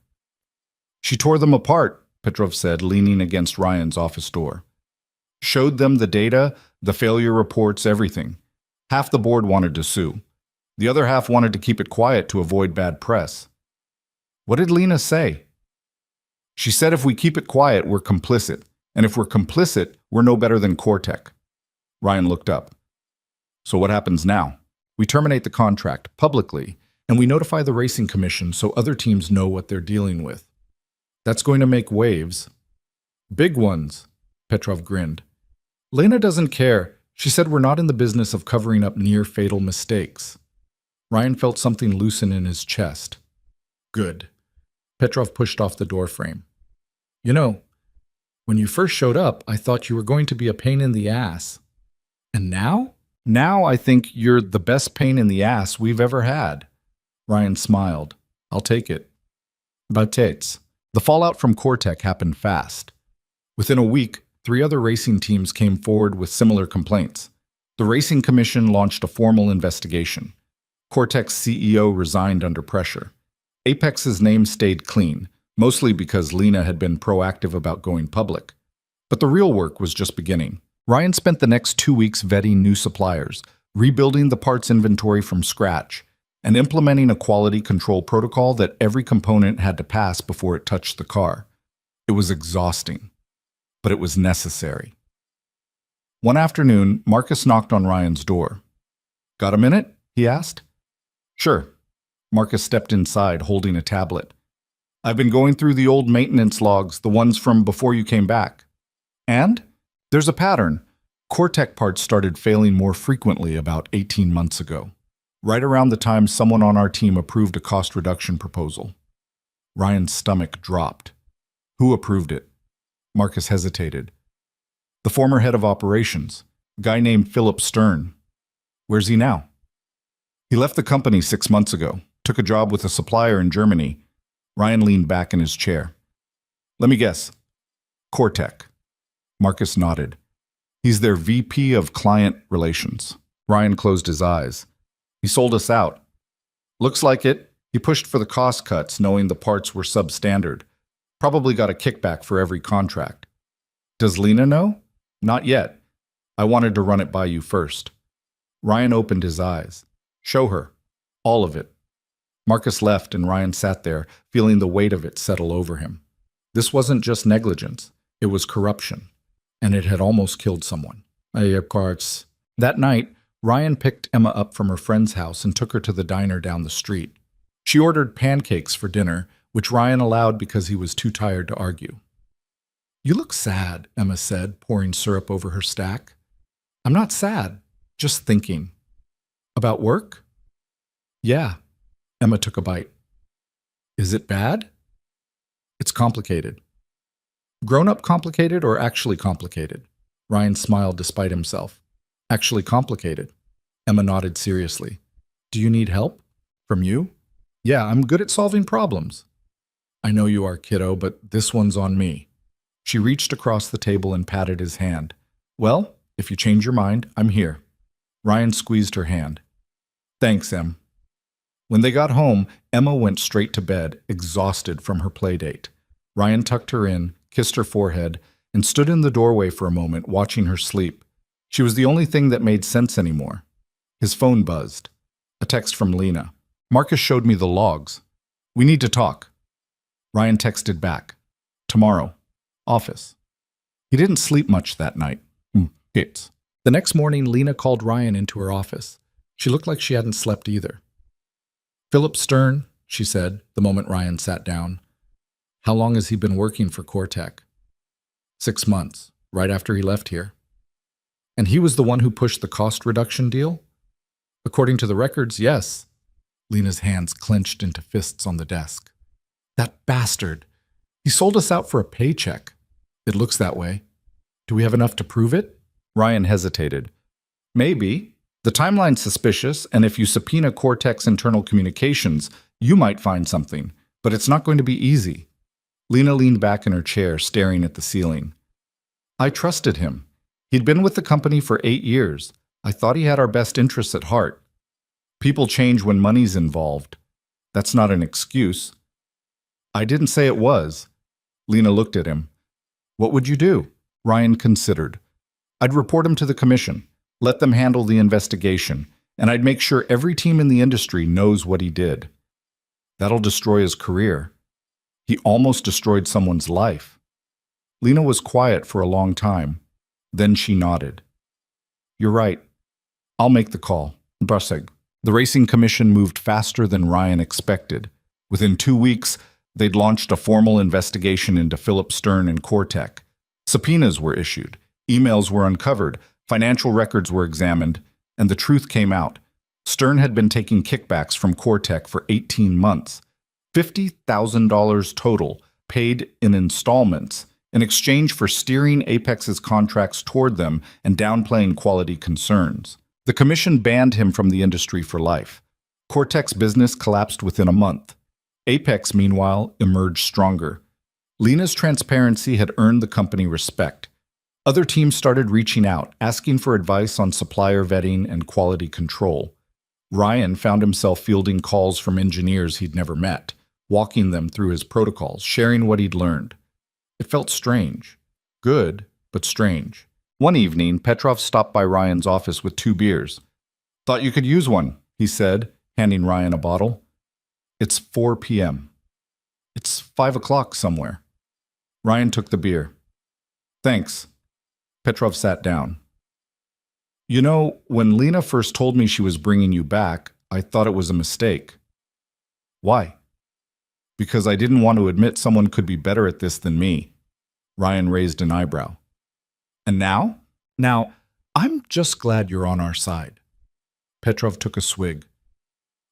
She tore them apart, Petrov said, leaning against Ryan's office door. Showed them the data, the failure reports, everything. Half the board wanted to sue. The other half wanted to keep it quiet to avoid bad press. What did Lena say? She said if we keep it quiet, we're complicit, and if we're complicit, we're no better than Cortec. Ryan looked up. So what happens now? We terminate the contract publicly, and we notify the racing commission so other teams know what they're dealing with. That's going to make waves. Big ones, Petrov grinned. Lena doesn't care. She said we're not in the business of covering up near-fatal mistakes. Ryan felt something loosen in his chest. Good. Petrov pushed off the doorframe. You know, when you first showed up, I thought you were going to be a pain in the ass. And now? Now I think you're the best pain in the ass we've ever had. Ryan smiled. I'll take it. Batates. The fallout from Cortec happened fast. Within a week, 3 other racing teams came forward with similar complaints. The Racing Commission launched a formal investigation. Cortex CEO resigned under pressure. Apex's name stayed clean, mostly because Lena had been proactive about going public. But the real work was just beginning. Ryan spent the next 2 weeks vetting new suppliers, rebuilding the parts inventory from scratch, and implementing a quality control protocol that every component had to pass before it touched the car. It was exhausting, but it was necessary. One afternoon, Marcus knocked on Ryan's door. "Got a minute?" he asked. "Sure." Marcus stepped inside, holding a tablet. "I've been going through the old maintenance logs, the ones from before you came back. And? There's a pattern. Cortec parts started failing more frequently about 18 months ago, right around the time someone on our team approved a cost reduction proposal." Ryan's stomach dropped. "Who approved it?" Marcus hesitated. "The former head of operations, a guy named Philip Stern." "Where's he now?" "He left the company 6 months ago, took a job with a supplier in Germany." Ryan leaned back in his chair. "Let me guess. Cortec." Marcus nodded. "He's their VP of Client Relations." Ryan closed his eyes. "He sold us out." "Looks like it. He pushed for the cost cuts, knowing the parts were substandard. Probably got a kickback for every contract." "Does Lena know?" "Not yet. I wanted to run it by you first." Ryan opened his eyes. "Show her. All of it." Marcus left, and Ryan sat there, feeling the weight of it settle over him. This wasn't just negligence. It was corruption. And it had almost killed someone. Of course. That night, Ryan picked Emma up from her friend's house and took her to the diner down the street. She ordered pancakes for dinner, which Ryan allowed because he was too tired to argue. "You look sad," Emma said, pouring syrup over her stack. "I'm not sad, just thinking." "About work?" "Yeah." Emma took a bite. "Is it bad?" "It's complicated." "Grown-up complicated or actually complicated?" Ryan smiled despite himself. "Actually complicated." Emma nodded seriously. "Do you need help? From you?" "Yeah, I'm good at solving problems." "I know you are, kiddo, but this one's on me." She reached across the table and patted his hand. "Well, if you change your mind, I'm here." Ryan squeezed her hand. "Thanks, Em." When they got home, Emma went straight to bed, exhausted from her play date. Ryan tucked her in, kissed her forehead, and stood in the doorway for a moment, watching her sleep. She was the only thing that made sense anymore. His phone buzzed. A text from Lena. "Marcus showed me the logs. We need to talk." Ryan texted back. "Tomorrow. Office." He didn't sleep much that night. It's. The next morning, Lena called Ryan into her office. She looked like she hadn't slept either. "Philip Stern," she said, the moment Ryan sat down. "How long has he been working for Cortec?" 6 months, right after he left here. "And he was the one who pushed the cost reduction deal?" "According to the records, yes." Lena's hands clenched into fists on the desk. "That bastard! He sold us out for a paycheck." "It looks that way. Do we have enough to prove it?" Ryan hesitated. "Maybe. The timeline's suspicious, and if you subpoena Cortec's internal communications, you might find something, but it's not going to be easy." Lena leaned back in her chair, staring at the ceiling. "I trusted him. He'd been with the company for 8 years. I thought he had our best interests at heart. People change when money's involved. That's not an excuse." "I didn't say it was." Lena looked at him. "What would you do?" Ryan considered. "I'd report him to the commission, let them handle the investigation, and I'd make sure every team in the industry knows what he did. That'll destroy his career. He almost destroyed someone's life." Lena was quiet for a long time. Then she nodded. "You're right. I'll make the call." Bruseg. The Racing Commission moved faster than Ryan expected. Within 2 weeks, they'd launched a formal investigation into Philip Stern and Cortec. Subpoenas were issued, emails were uncovered, financial records were examined, and the truth came out. Stern had been taking kickbacks from Cortec for 18 months. $50,000 total, paid in installments, in exchange for steering Apex's contracts toward them and downplaying quality concerns. The commission banned him from the industry for life. Cortec's business collapsed within a month. Apex, meanwhile, emerged stronger. Lena's transparency had earned the company respect. Other teams started reaching out, asking for advice on supplier vetting and quality control. Ryan found himself fielding calls from engineers he'd never met, walking them through his protocols, sharing what he'd learned. It felt strange. Good, but strange. One evening, Petrov stopped by Ryan's office with 2 beers. "Thought you could use one," he said, handing Ryan a bottle. "It's 4 p.m. It's 5 o'clock somewhere." Ryan took the beer. "Thanks." Petrov sat down. "You know, when Lena first told me she was bringing you back, I thought it was a mistake." "Why?" "Because I didn't want to admit someone could be better at this than me." Ryan raised an eyebrow. "And now?" "Now, I'm just glad you're on our side." Petrov took a swig.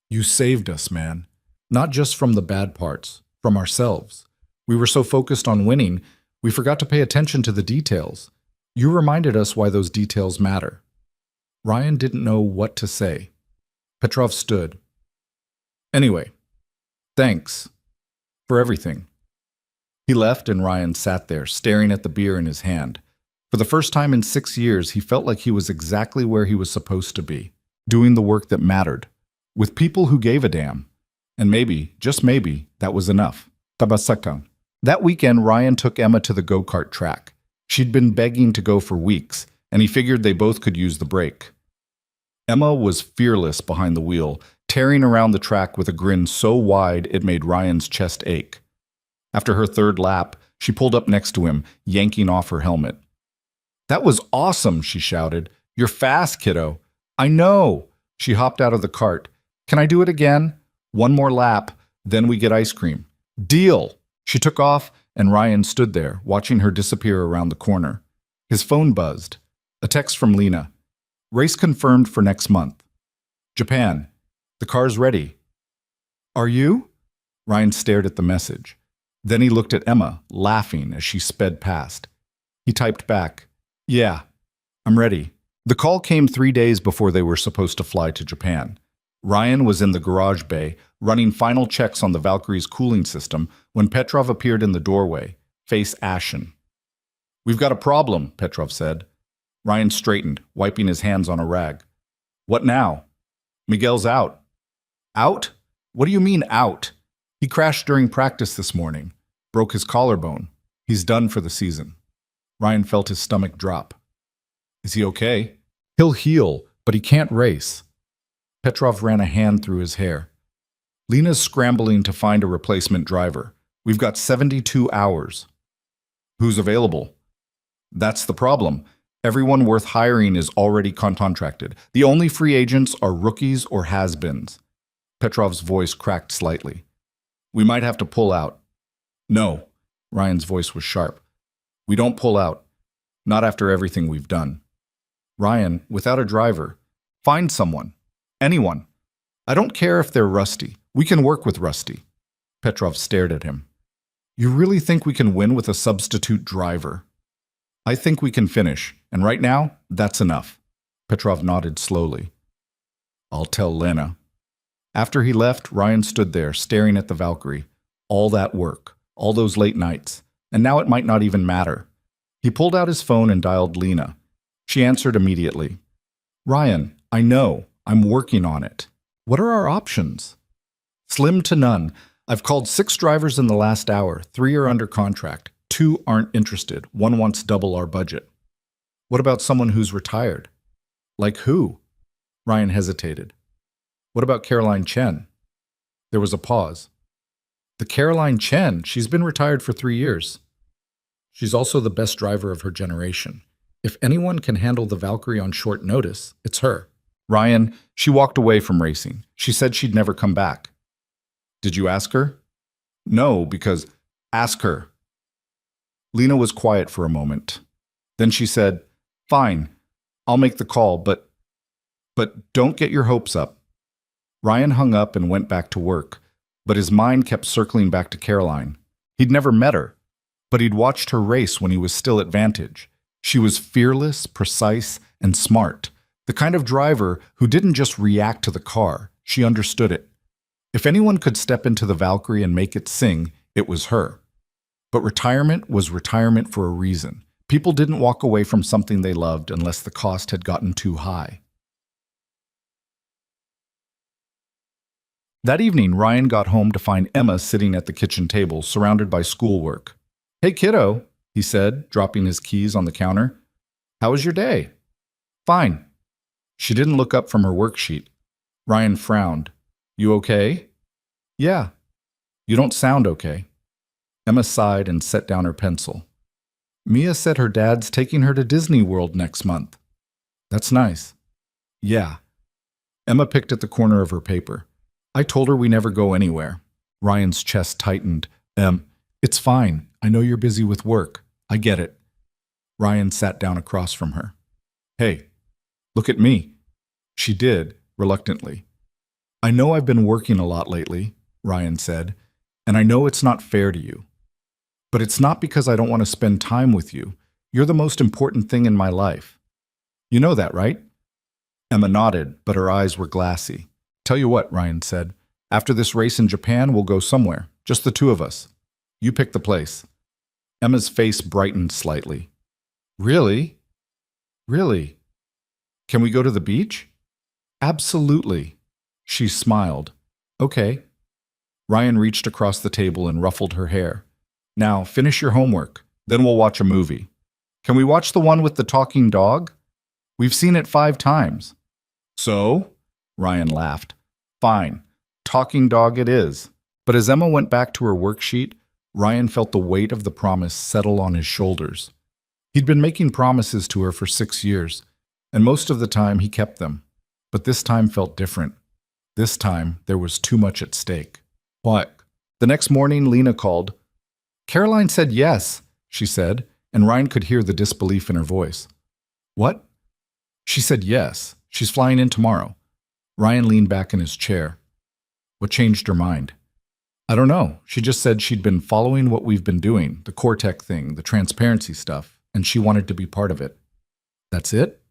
"You saved us, man. Not just from the bad parts, from ourselves. We were so focused on winning, we forgot to pay attention to the details. You reminded us why those details matter." Ryan didn't know what to say. Petrov stood. "Anyway, thanks for everything." He left and Ryan sat there, staring at the beer in his hand. For the first time in 6 years, he felt like he was exactly where he was supposed to be, doing the work that mattered, with people who gave a damn. And maybe, just maybe, that was enough. Tabasakang. That weekend, Ryan took Emma to the go-kart track. She'd been begging to go for weeks, and he figured they both could use the break. Emma was fearless behind the wheel, tearing around the track with a grin so wide it made Ryan's chest ache. After her 3rd lap, she pulled up next to him, yanking off her helmet. "That was awesome," she shouted. "You're fast, kiddo." "I know." She hopped out of the cart. "Can I do it again?" "1 more lap, then we get ice cream." "Deal." She took off, and Ryan stood there, watching her disappear around the corner. His phone buzzed. A text from Lena. "Race confirmed for next month. Japan. The car's ready." "Are you?" Ryan stared at the message. Then he looked at Emma, laughing as she sped past. He typed back, "Yeah, I'm ready." The call came 3 days before they were supposed to fly to Japan. Ryan was in the garage bay, running final checks on the Valkyrie's cooling system, when Petrov appeared in the doorway, face ashen. "We've got a problem," Petrov said. Ryan straightened, wiping his hands on a rag. "What now?" "Miguel's out." "Out? What do you mean out?" "He crashed during practice this morning. Broke his collarbone. He's done for the season." Ryan felt his stomach drop. "Is he okay?" "He'll heal, but he can't race." Petrov ran a hand through his hair. "Lena's scrambling to find a replacement driver. We've got 72 hours. "Who's available?" "That's the problem. Everyone worth hiring is already contracted. The only free agents are rookies or has-beens." Petrov's voice cracked slightly. "We might have to pull out." "No." Ryan's voice was sharp. "We don't pull out. Not after everything we've done." "Ryan, without a driver, find someone. Anyone. I don't care if they're rusty. We can work with rusty." Petrov stared at him. "You really think we can win with a substitute driver?" "I think we can finish, and right now, that's enough." Petrov nodded slowly. "I'll tell Lena." After he left, Ryan stood there, staring at the Valkyrie. All that work, all those late nights, and now it might not even matter. He pulled out his phone and dialed Lena. She answered immediately. "Ryan, I know. I'm working on it. What are our options?" "Slim to none. I've called 6 drivers in the last hour. 3 are under contract. 2 aren't interested. 1 wants double our budget." "What about someone who's retired?" "Like who?" Ryan hesitated. "What about Caroline Chen?" There was a pause. "The Caroline Chen? She's been retired for 3 years. She's also the best driver of her generation. If anyone can handle the Valkyrie on short notice, it's her." "Ryan, she walked away from racing. She said she'd never come back." "Did you ask her?" "No, because—" "Ask her." Lena was quiet for a moment. Then she said, "Fine, I'll make the call, but don't get your hopes up." Ryan hung up and went back to work, but his mind kept circling back to Caroline. He'd never met her, but he'd watched her race when he was still at Vantage. She was fearless, precise, and smart. The kind of driver who didn't just react to the car, she understood it. If anyone could step into the Valkyrie and make it sing, it was her. But retirement was retirement for a reason. People didn't walk away from something they loved unless the cost had gotten too high. That evening, Ryan got home to find Emma sitting at the kitchen table, surrounded by schoolwork. "Hey, kiddo," he said, dropping his keys on the counter. "How was your day?" "Fine." She didn't look up from her worksheet. Ryan frowned. "You okay?" "Yeah." "You don't sound okay." Emma sighed and set down her pencil. "Mia said her dad's taking her to Disney World next month." "That's nice." "Yeah." Emma picked at the corner of her paper. "I told her we never go anywhere." Ryan's chest tightened. It's fine. I know you're busy with work. I get it." Ryan sat down across from her. "Hey, look at me." She did, reluctantly. "I know I've been working a lot lately," Ryan said, "and I know it's not fair to you. But it's not because I don't want to spend time with you. You're the most important thing in my life. You know that, right?" Emma nodded, but her eyes were glassy. "Tell you what," Ryan said. "After this race in Japan, we'll go somewhere. Just the two of us. You pick the place." Emma's face brightened slightly. "Really? Really? Can we go to the beach?" "Absolutely." She smiled. "Okay." Ryan reached across the table and ruffled her hair. "Now, finish your homework. Then we'll watch a movie. Can we watch the one with the talking dog? We've seen it 5 times. "So?" Ryan laughed. "Fine. Talking dog it is." But as Emma went back to her worksheet, Ryan felt the weight of the promise settle on his shoulders. He'd been making promises to her for 6 years, and most of the time he kept them. But this time felt different. This time there was too much at stake. "What?" The next morning, Lena called. "Caroline said yes," she said, and Ryan could hear the disbelief in her voice. "What?" "She said yes. She's flying in tomorrow." Ryan leaned back in his chair. "What changed her mind?" "I don't know. She just said she'd been following what we've been doing, the Cortec thing, the transparency stuff, and she wanted to be part of it." "That's it?"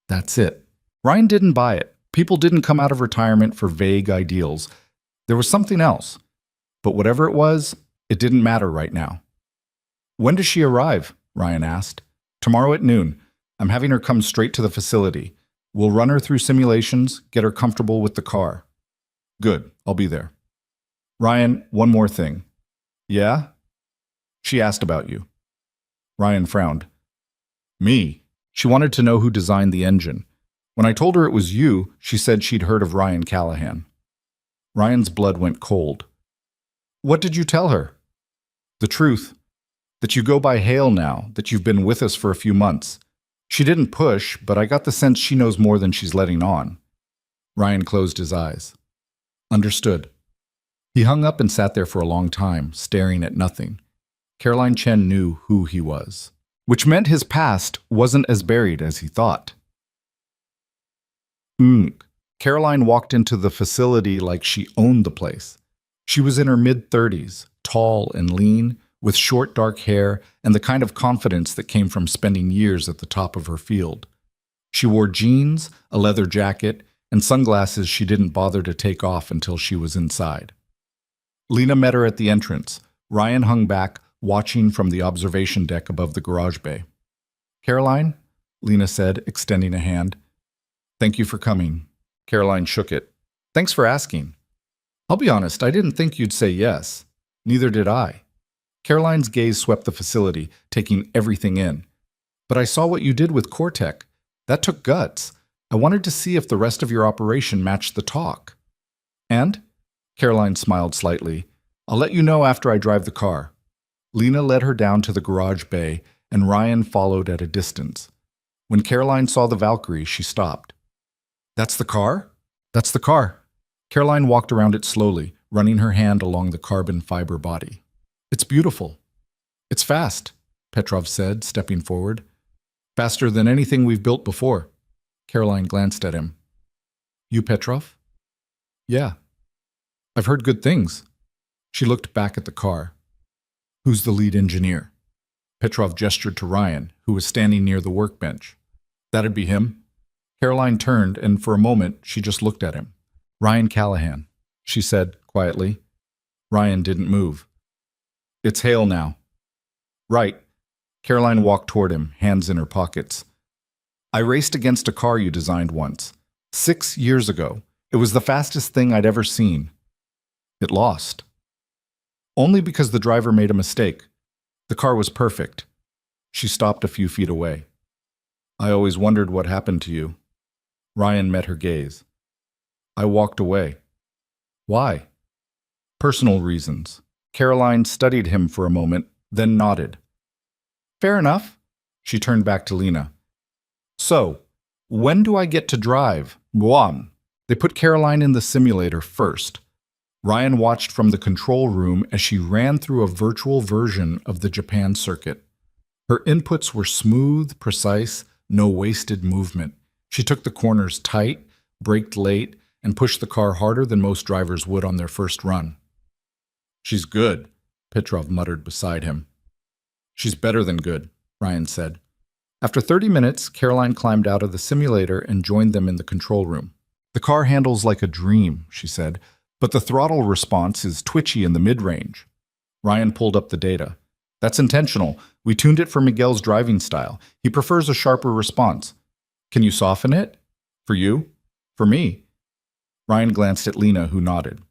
"That's it." Ryan didn't buy it. People didn't come out of retirement for vague ideals. There was something else. But whatever it was, it didn't matter right now. "When does she arrive?" Ryan asked. "Tomorrow at noon. I'm having her come straight to the facility. We'll run her through simulations, get her comfortable with the car." "Good. I'll be there." "Ryan, one more thing." "Yeah?" "She asked about you." Ryan frowned. "Me?" "She wanted to know who designed the engine. When I told her it was you, she said she'd heard of Ryan Callahan." Ryan's blood went cold. "What did you tell her?" "The truth. That you go by Hale now, that you've been with us for a few months. She didn't push, but I got the sense she knows more than she's letting on." Ryan closed his eyes. "Understood." He hung up and sat there for a long time, staring at nothing. Caroline Chen knew who he was, which meant his past wasn't as buried as he thought. Caroline walked into the facility like she owned the place. She was in her mid-30s, tall and lean, with short dark hair and the kind of confidence that came from spending years at the top of her field. She wore jeans, a leather jacket, and sunglasses she didn't bother to take off until she was inside. Lena met her at the entrance. Ryan hung back, watching from the observation deck above the garage bay. "Caroline?" Lena said, extending a hand. "Thank you for coming." Caroline shook it. "Thanks for asking." "I'll be honest, I didn't think you'd say yes. Neither did I." Caroline's gaze swept the facility, taking everything in. "But I saw what you did with Cortec. That took guts. I wanted to see if the rest of your operation matched the talk." "And?" Caroline smiled slightly. "I'll let you know after I drive the car." Lena led her down to the garage bay, and Ryan followed at a distance. When Caroline saw the Valkyrie, she stopped. "That's the car?" "That's the car." Caroline walked around it slowly, running her hand along the carbon fiber body. "It's beautiful." "It's fast," Petrov said, stepping forward. "Faster than anything we've built before." Caroline glanced at him. "You Petrov?" "Yeah." "I've heard good things." She looked back at the car. "Who's the lead engineer?" Petrov gestured to Ryan, who was standing near the workbench. "That'd be him." Caroline turned, and for a moment she just looked at him. "Ryan Callahan," she said quietly. Ryan didn't move. "It's Hale now." Right. Caroline walked toward him, hands in her pockets. I raced against a car you designed once. 6 years ago. It was the fastest thing I'd ever seen. It lost. Only because the driver made a mistake. The car was perfect. She stopped a few feet away. I always wondered what happened to you. Ryan met her gaze. I walked away. Why? Personal reasons. Caroline studied him for a moment, then nodded. Fair enough. She turned back to Lena. So, when do I get to drive? Guam. They put Caroline in the simulator first. Ryan watched from the control room as she ran through a virtual version of the Japan circuit. Her inputs were smooth, precise, no wasted movement. She took the corners tight, braked late, and pushed the car harder than most drivers would on their first run. She's good, Petrov muttered beside him. She's better than good, Ryan said. After 30 minutes, Caroline climbed out of the simulator and joined them in the control room. The car handles like a dream, she said, but the throttle response is twitchy in the mid-range. Ryan pulled up the data. That's intentional. We tuned it for Miguel's driving style. He prefers a sharper response. Can you soften it? For you? For me? Ryan glanced at Lena, who nodded.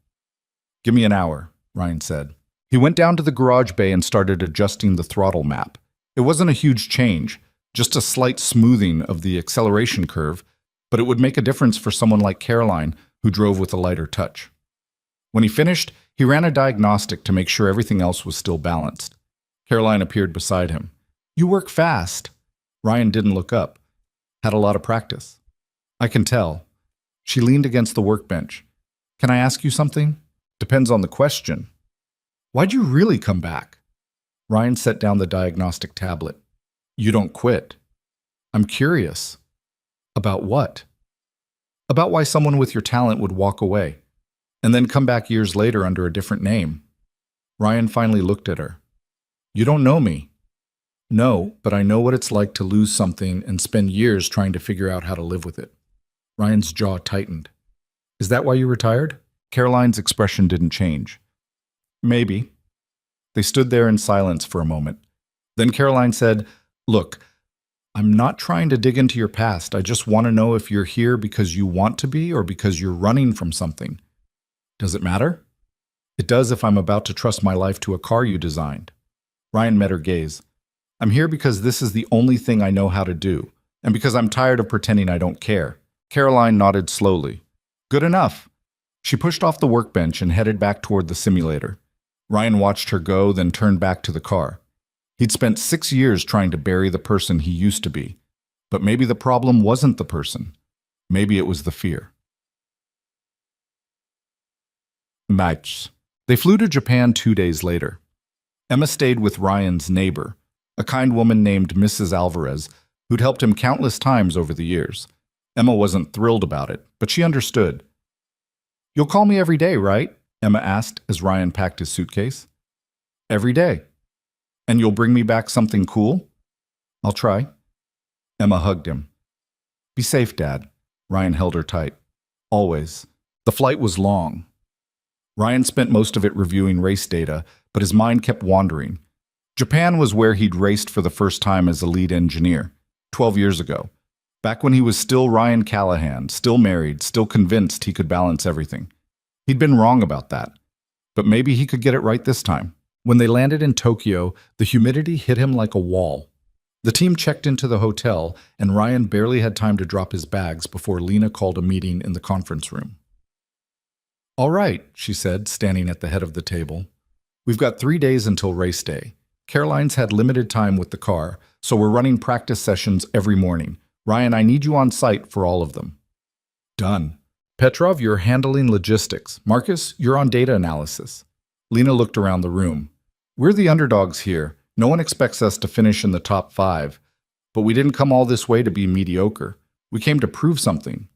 Give me an hour, Ryan said. He went down to the garage bay and started adjusting the throttle map. It wasn't a huge change, just a slight smoothing of the acceleration curve, but it would make a difference for someone like Caroline, who drove with a lighter touch. When he finished, he ran a diagnostic to make sure everything else was still balanced. Caroline appeared beside him. You work fast. Ryan didn't look up. Had a lot of practice. I can tell. She leaned against the workbench. Can I ask you something? Depends on the question. Why'd you really come back? Ryan set down the diagnostic tablet. You don't quit. I'm curious. About what? About why someone with your talent would walk away, and then come back years later under a different name. Ryan finally looked at her. You don't know me. No, but I know what it's like to lose something and spend years trying to figure out how to live with it. Ryan's jaw tightened. Is that why you retired? Caroline's expression didn't change. Maybe. They stood there in silence for a moment. Then Caroline said, Look, I'm not trying to dig into your past. I just want to know if you're here because you want to be or because you're running from something. Does it matter? It does if I'm about to trust my life to a car you designed. Ryan met her gaze. I'm here because this is the only thing I know how to do, and because I'm tired of pretending I don't care. Caroline nodded slowly. Good enough. She pushed off the workbench and headed back toward the simulator. Ryan watched her go, then turned back to the car. He'd spent 6 years trying to bury the person he used to be. But maybe the problem wasn't the person. Maybe it was the fear. Match. They flew to Japan 2 days later. Emma stayed with Ryan's neighbor, a kind woman named Mrs. Alvarez, who'd helped him countless times over the years. Emma wasn't thrilled about it, but she understood. You'll call me every day, right? Emma asked as Ryan packed his suitcase. Every day. And you'll bring me back something cool? I'll try. Emma hugged him. Be safe, Dad. Ryan held her tight. Always. The flight was long. Ryan spent most of it reviewing race data, but his mind kept wandering. Japan was where he'd raced for the first time as a lead engineer, 12 years ago. Back when he was still Ryan Callahan, still married, still convinced he could balance everything. He'd been wrong about that. But maybe he could get it right this time. When they landed in Tokyo, the humidity hit him like a wall. The team checked into the hotel, and Ryan barely had time to drop his bags before Lena called a meeting in the conference room. All right, she said, standing at the head of the table. We've got 3 days until race day. Caroline's had limited time with the car, so we're running practice sessions every morning. Ryan, I need you on site for all of them. Done. Petrov, you're handling logistics. Marcus, you're on data analysis. Lena looked around the room. We're the underdogs here. No one expects us to finish in the top 5. But we didn't come all this way to be mediocre. We came to prove something.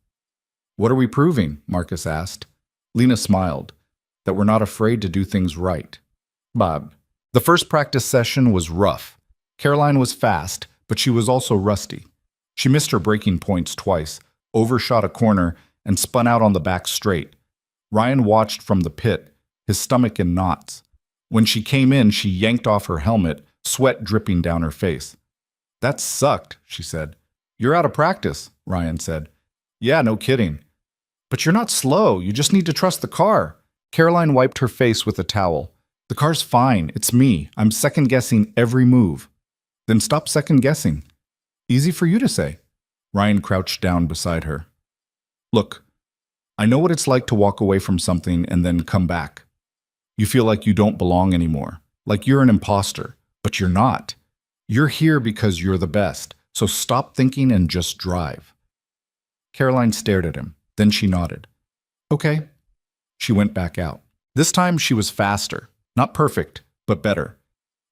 What are we proving? Marcus asked. Lena smiled. That we're not afraid to do things right. Bob. The first practice session was rough. Caroline was fast, but she was also rusty. She missed her braking points twice, overshot a corner, and spun out on the back straight. Ryan watched from the pit, his stomach in knots. When she came in, she yanked off her helmet, sweat dripping down her face. That sucked, she said. You're out of practice, Ryan said. Yeah, no kidding. But you're not slow. You just need to trust the car. Caroline wiped her face with a towel. The car's fine. It's me. I'm second-guessing every move. Then stop second-guessing. Easy for you to say. Ryan crouched down beside her. Look, I know what it's like to walk away from something and then come back. You feel like you don't belong anymore, like you're an imposter, but you're not. You're here because you're the best, so stop thinking and just drive. Caroline stared at him. Then she nodded. Okay. She went back out. This time she was faster. Not perfect, but better.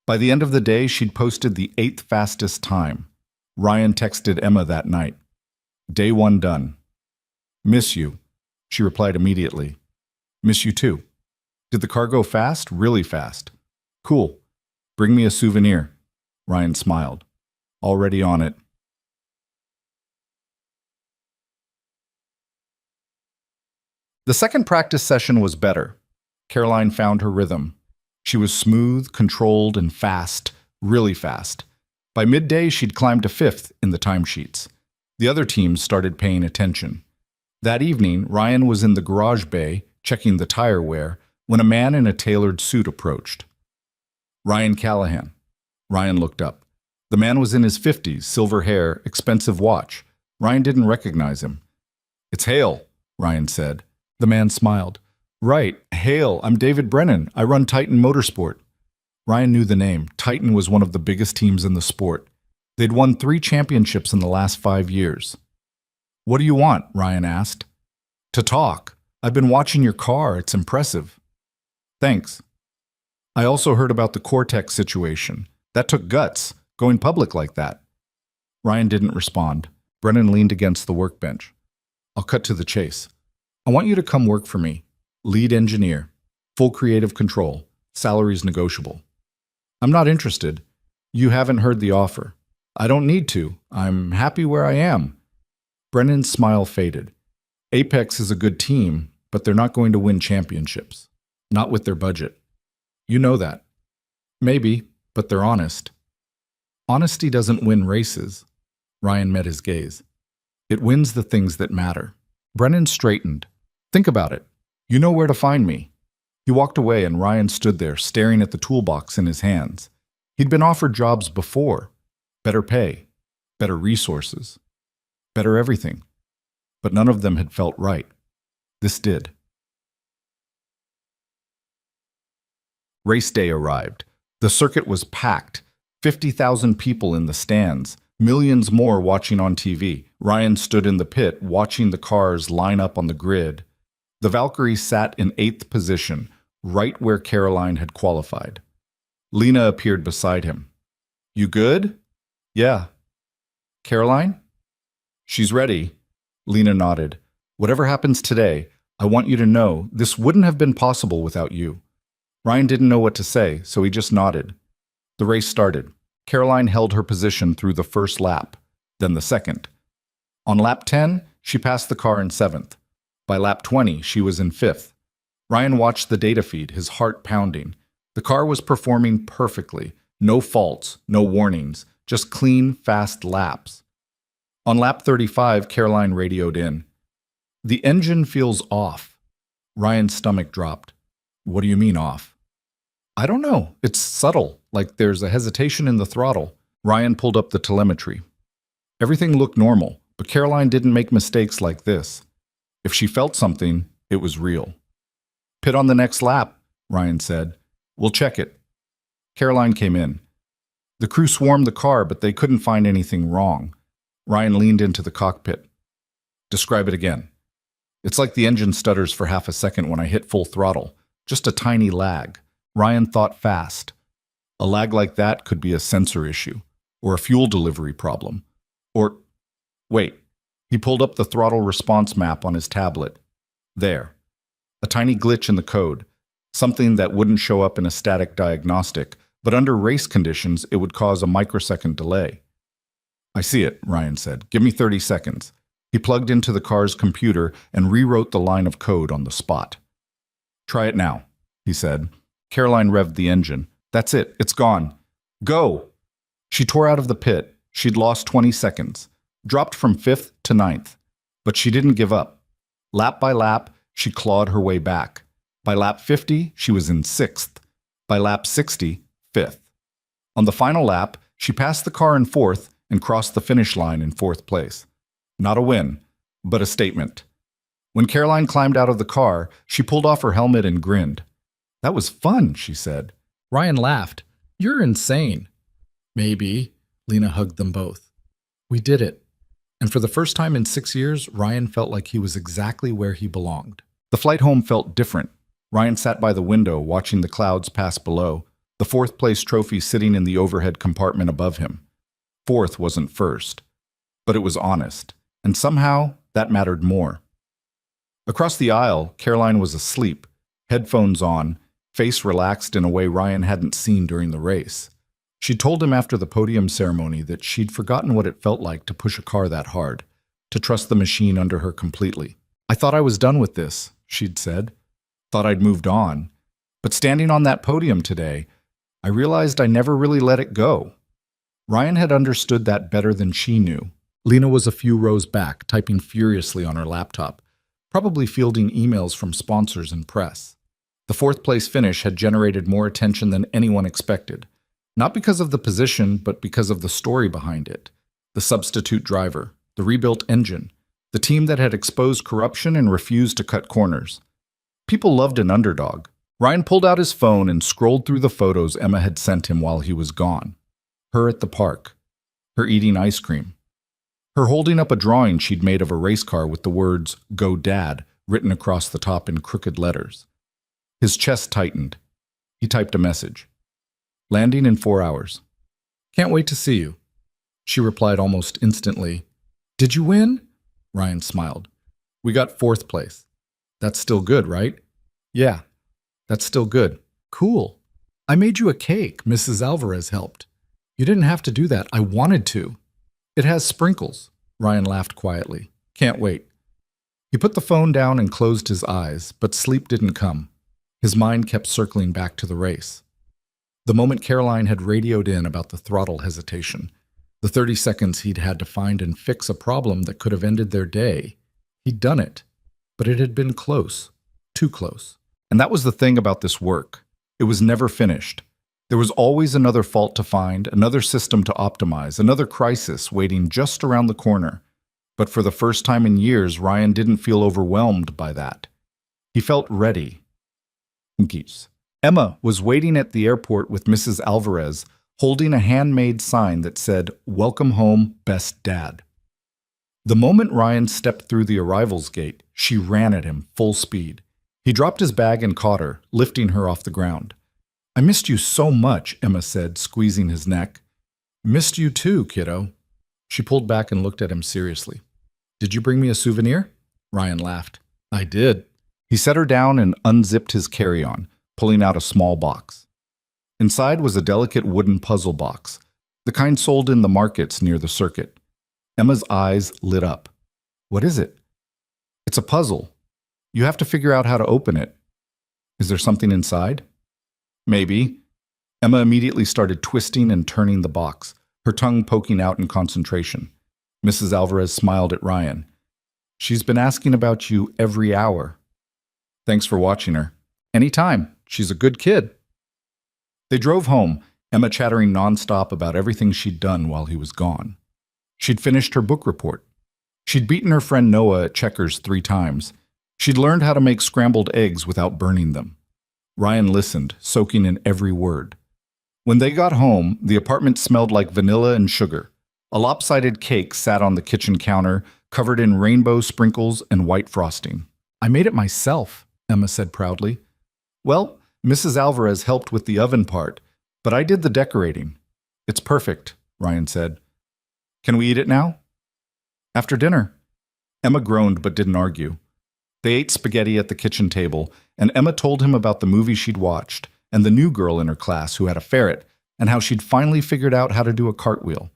By the end of the day, she'd posted the 8th fastest time. Ryan texted Emma that night. Day 1 done. Miss you. She replied immediately. Miss you too. Did the car go fast? Really fast. Cool. Bring me a souvenir. Ryan smiled. Already on it. The second practice session was better. Caroline found her rhythm. She was smooth, controlled, and fast, really fast. By midday, she'd climbed to 5th in the timesheets. The other teams started paying attention. That evening, Ryan was in the garage bay, checking the tire wear, when a man in a tailored suit approached. Ryan Callahan. Ryan looked up. The man was in his 50s, silver hair, expensive watch. Ryan didn't recognize him. It's Hale, Ryan said. The man smiled. Right, Hale, I'm David Brennan. I run Titan Motorsport. Ryan knew the name. Titan was one of the biggest teams in the sport. They'd won 3 championships in the last 5 years. What do you want? Ryan asked. To talk. I've been watching your car. It's impressive. Thanks. I also heard about the Cortex situation. That took guts, going public like that. Ryan didn't respond. Brennan leaned against the workbench. I'll cut to the chase. I want you to come work for me. Lead engineer. Full creative control. Salary's negotiable. I'm not interested. You haven't heard the offer. I don't need to. I'm happy where I am. Brennan's smile faded. Apex is a good team, but they're not going to win championships. Not with their budget. You know that. Maybe, but they're honest. Honesty doesn't win races. Ryan met his gaze. It wins the things that matter. Brennan straightened. Think about it. You know where to find me. He walked away and Ryan stood there staring at the toolbox in his hands. He'd been offered jobs before. Better pay, better resources, better everything. But none of them had felt right. This did. Race day arrived. The circuit was packed. 50,000 people in the stands, millions more watching on TV. Ryan stood in the pit watching the cars line up on the grid. The Valkyrie sat in 8th position, right where Caroline had qualified. Lena appeared beside him. You good? Yeah. Caroline? She's ready. Lena nodded. Whatever happens today, I want you to know this wouldn't have been possible without you. Ryan didn't know what to say, so he just nodded. The race started. Caroline held her position through the first lap, then the second. On lap 10, she passed the car in 7th. By lap 20, she was in 5th. Ryan watched the data feed, his heart pounding. The car was performing perfectly. No faults, no warnings, just clean, fast laps. On lap 35, Caroline radioed in. The engine feels off. Ryan's stomach dropped. What do you mean off? I don't know. It's subtle, like there's a hesitation in the throttle. Ryan pulled up the telemetry. Everything looked normal, but Caroline didn't make mistakes like this. If she felt something, it was real. Pit on the next lap, Ryan said. We'll check it. Caroline came in. The crew swarmed the car, but they couldn't find anything wrong. Ryan leaned into the cockpit. Describe it again. It's like the engine stutters for half a second when I hit full throttle. Just a tiny lag. Ryan thought fast. A lag like that could be a sensor issue, or a fuel delivery problem. Or, wait. He pulled up the throttle response map on his tablet. There. A tiny glitch in the code. Something that wouldn't show up in a static diagnostic, but under race conditions, it would cause a microsecond delay. I see it, Ryan said. Give me 30 seconds. He plugged into the car's computer and rewrote the line of code on the spot. Try it now, he said. Caroline revved the engine. That's it. It's gone. Go! She tore out of the pit. She'd lost 20 seconds, dropped from 5th to 9th. But she didn't give up. Lap by lap, she clawed her way back. By lap 50, she was in 6th. By lap 60, 5th. On the final lap, she passed the car in 4th and crossed the finish line in 4th place. Not a win, but a statement. When Caroline climbed out of the car, she pulled off her helmet and grinned. "That was fun," she said. Ryan laughed. "You're insane." "Maybe." Lena hugged them both. "We did it." And for the first time in 6 years, Ryan felt like he was exactly where he belonged. The flight home felt different. Ryan sat by the window, watching the clouds pass below, the 4th place trophy sitting in the overhead compartment above him. 4th wasn't first, but it was honest, and somehow that mattered more. Across the aisle, Caroline was asleep, headphones on, face relaxed in a way Ryan hadn't seen during the race. She told him after the podium ceremony that she'd forgotten what it felt like to push a car that hard, to trust the machine under her completely. "I thought I was done with this," she'd said. "Thought I'd moved on. But standing on that podium today, I realized I never really let it go." Ryan had understood that better than she knew. Lena was a few rows back, typing furiously on her laptop, probably fielding emails from sponsors and press. The 4th place finish had generated more attention than anyone expected. Not because of the position, but because of the story behind it. The substitute driver, the rebuilt engine, the team that had exposed corruption and refused to cut corners. People loved an underdog. Ryan pulled out his phone and scrolled through the photos Emma had sent him while he was gone. Her at the park. Her eating ice cream. Her holding up a drawing she'd made of a race car with the words, "Go Dad," written across the top in crooked letters. His chest tightened. He typed a message. "Landing in 4 hours. Can't wait to see you." She replied almost instantly. "Did you win?" Ryan smiled. "We got 4th place. That's still good, right?" "Yeah, that's still good." "Cool. I made you a cake. Mrs. Alvarez helped." "You didn't have to do that. I wanted to." "It has sprinkles." Ryan laughed quietly. "Can't wait." He put the phone down and closed his eyes, but sleep didn't come. His mind kept circling back to the race. The moment Caroline had radioed in about the throttle hesitation, the 30 seconds he'd had to find and fix a problem that could have ended their day, he'd done it. But it had been close. Too close. And that was the thing about this work. It was never finished. There was always another fault to find, another system to optimize, another crisis waiting just around the corner. But for the first time in years, Ryan didn't feel overwhelmed by that. He felt ready. Emma was waiting at the airport with Mrs. Alvarez, holding a handmade sign that said, "Welcome home, best dad." The moment Ryan stepped through the arrivals gate, she ran at him full speed. He dropped his bag and caught her, lifting her off the ground. "I missed you so much," Emma said, squeezing his neck. "Missed you too, kiddo." She pulled back and looked at him seriously. "Did you bring me a souvenir?" Ryan laughed. "I did." He set her down and unzipped his carry-on, pulling out a small box. Inside was a delicate wooden puzzle box, the kind sold in the markets near the circuit. Emma's eyes lit up. "What is it?" "It's a puzzle. You have to figure out how to open it." "Is there something inside?" "Maybe." Emma immediately started twisting and turning the box, her tongue poking out in concentration. Mrs. Alvarez smiled at Ryan. "She's been asking about you every hour." "Thanks for watching her." "Anytime. She's a good kid." They drove home, Emma chattering nonstop about everything she'd done while he was gone. She'd finished her book report. She'd beaten her friend Noah at checkers 3 times. She'd learned how to make scrambled eggs without burning them. Ryan listened, soaking in every word. When they got home, the apartment smelled like vanilla and sugar. A lopsided cake sat on the kitchen counter, covered in rainbow sprinkles and white frosting. "I made it myself," Emma said proudly. "Well, Mrs. Alvarez helped with the oven part, but I did the decorating." "It's perfect," Ryan said. "Can we eat it now?" "After dinner." Emma groaned but didn't argue. They ate spaghetti at the kitchen table, and Emma told him about the movie she'd watched, and the new girl in her class who had a ferret, and how she'd finally figured out how to do a cartwheel.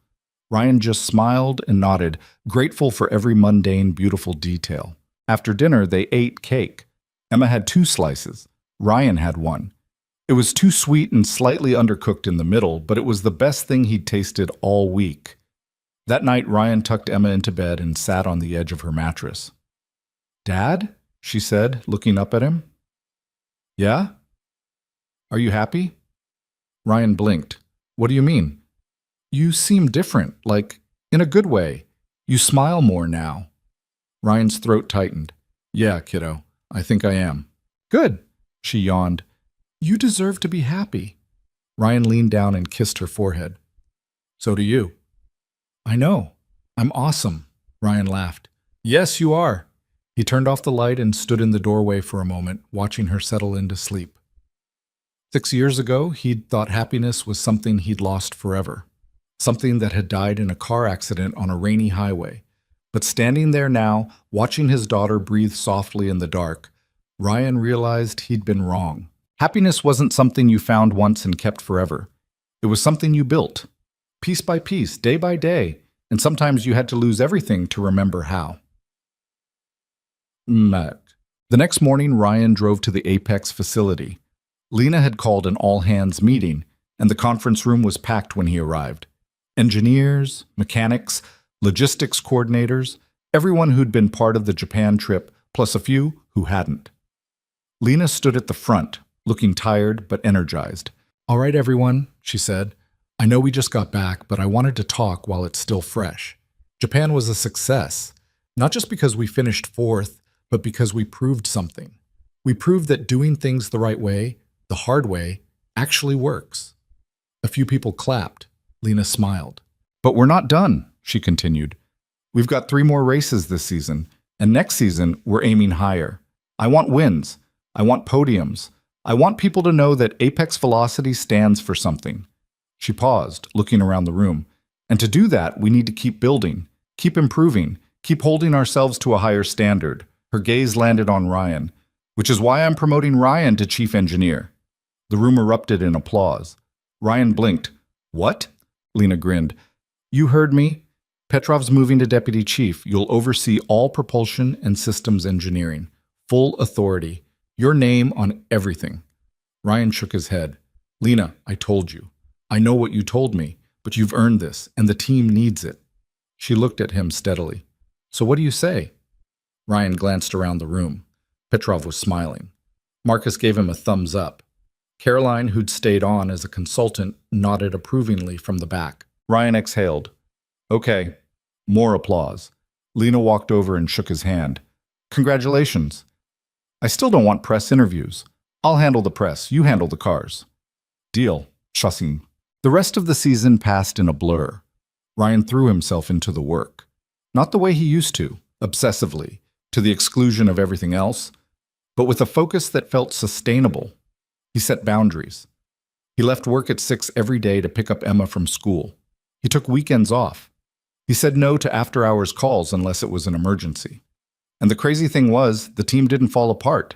Ryan just smiled and nodded, grateful for every mundane, beautiful detail. After dinner, they ate cake. Emma had 2 slices. Ryan had 1. It was too sweet and slightly undercooked in the middle, but it was the best thing he'd tasted all week. That night, Ryan tucked Emma into bed and sat on the edge of her mattress. "Dad?" she said, looking up at him. "Yeah? Are you happy?" Ryan blinked. "What do you mean?" "You seem different, like, in a good way. You smile more now." Ryan's throat tightened. "Yeah, kiddo, I think I am." "Good," she yawned. "You deserve to be happy." Ryan leaned down and kissed her forehead. "So do you." "I know. I'm awesome," Ryan laughed. "Yes, you are." He turned off the light and stood in the doorway for a moment, watching her settle into sleep. 6 years ago, he'd thought happiness was something he'd lost forever, something that had died in a car accident on a rainy highway. But standing there now, watching his daughter breathe softly in the dark, Ryan realized he'd been wrong. Happiness wasn't something you found once and kept forever. It was something you built, piece by piece, day by day, and sometimes you had to lose everything to remember how. The next morning, Ryan drove to the Apex facility. Lena had called an all-hands meeting, and the conference room was packed when he arrived. Engineers, mechanics, logistics coordinators, everyone who'd been part of the Japan trip, plus a few who hadn't. Lena stood at the front, looking tired but energized. "All right, everyone," she said. "I know we just got back, but I wanted to talk while it's still fresh. Japan was a success, not just because we finished fourth, but because we proved something. We proved that doing things the right way, the hard way, actually works." A few people clapped. Lena smiled. "But we're not done," she continued. "We've got 3 more races this season, and next season we're aiming higher. I want wins. I want podiums. I want people to know that Apex Velocity stands for something." She paused, looking around the room. "And to do that, we need to keep building, keep improving, keep holding ourselves to a higher standard." Her gaze landed on Ryan, "which is why I'm promoting Ryan to chief engineer." The room erupted in applause. Ryan blinked. "What?" Lena grinned. "You heard me. Petrov's moving to deputy chief. You'll oversee all propulsion and systems engineering. Full authority. Your name on everything." Ryan shook his head. "Lena, I told you. I know what you told me, but you've earned this, and the team needs it." She looked at him steadily. "So what do you say?" Ryan glanced around the room. Petrov was smiling. Marcus gave him a thumbs up. Caroline, who'd stayed on as a consultant, nodded approvingly from the back. Ryan exhaled. "Okay." More applause. Lena walked over and shook his hand. "Congratulations." "I still don't want press interviews. I'll handle the press. You handle the cars." "Deal." Shussing. The rest of the season passed in a blur. Ryan threw himself into the work. Not the way he used to, obsessively, to the exclusion of everything else, but with a focus that felt sustainable. He set boundaries. He left work at 6 every day to pick up Emma from school. He took weekends off. He said no to after-hours calls unless it was an emergency. And the crazy thing was, the team didn't fall apart.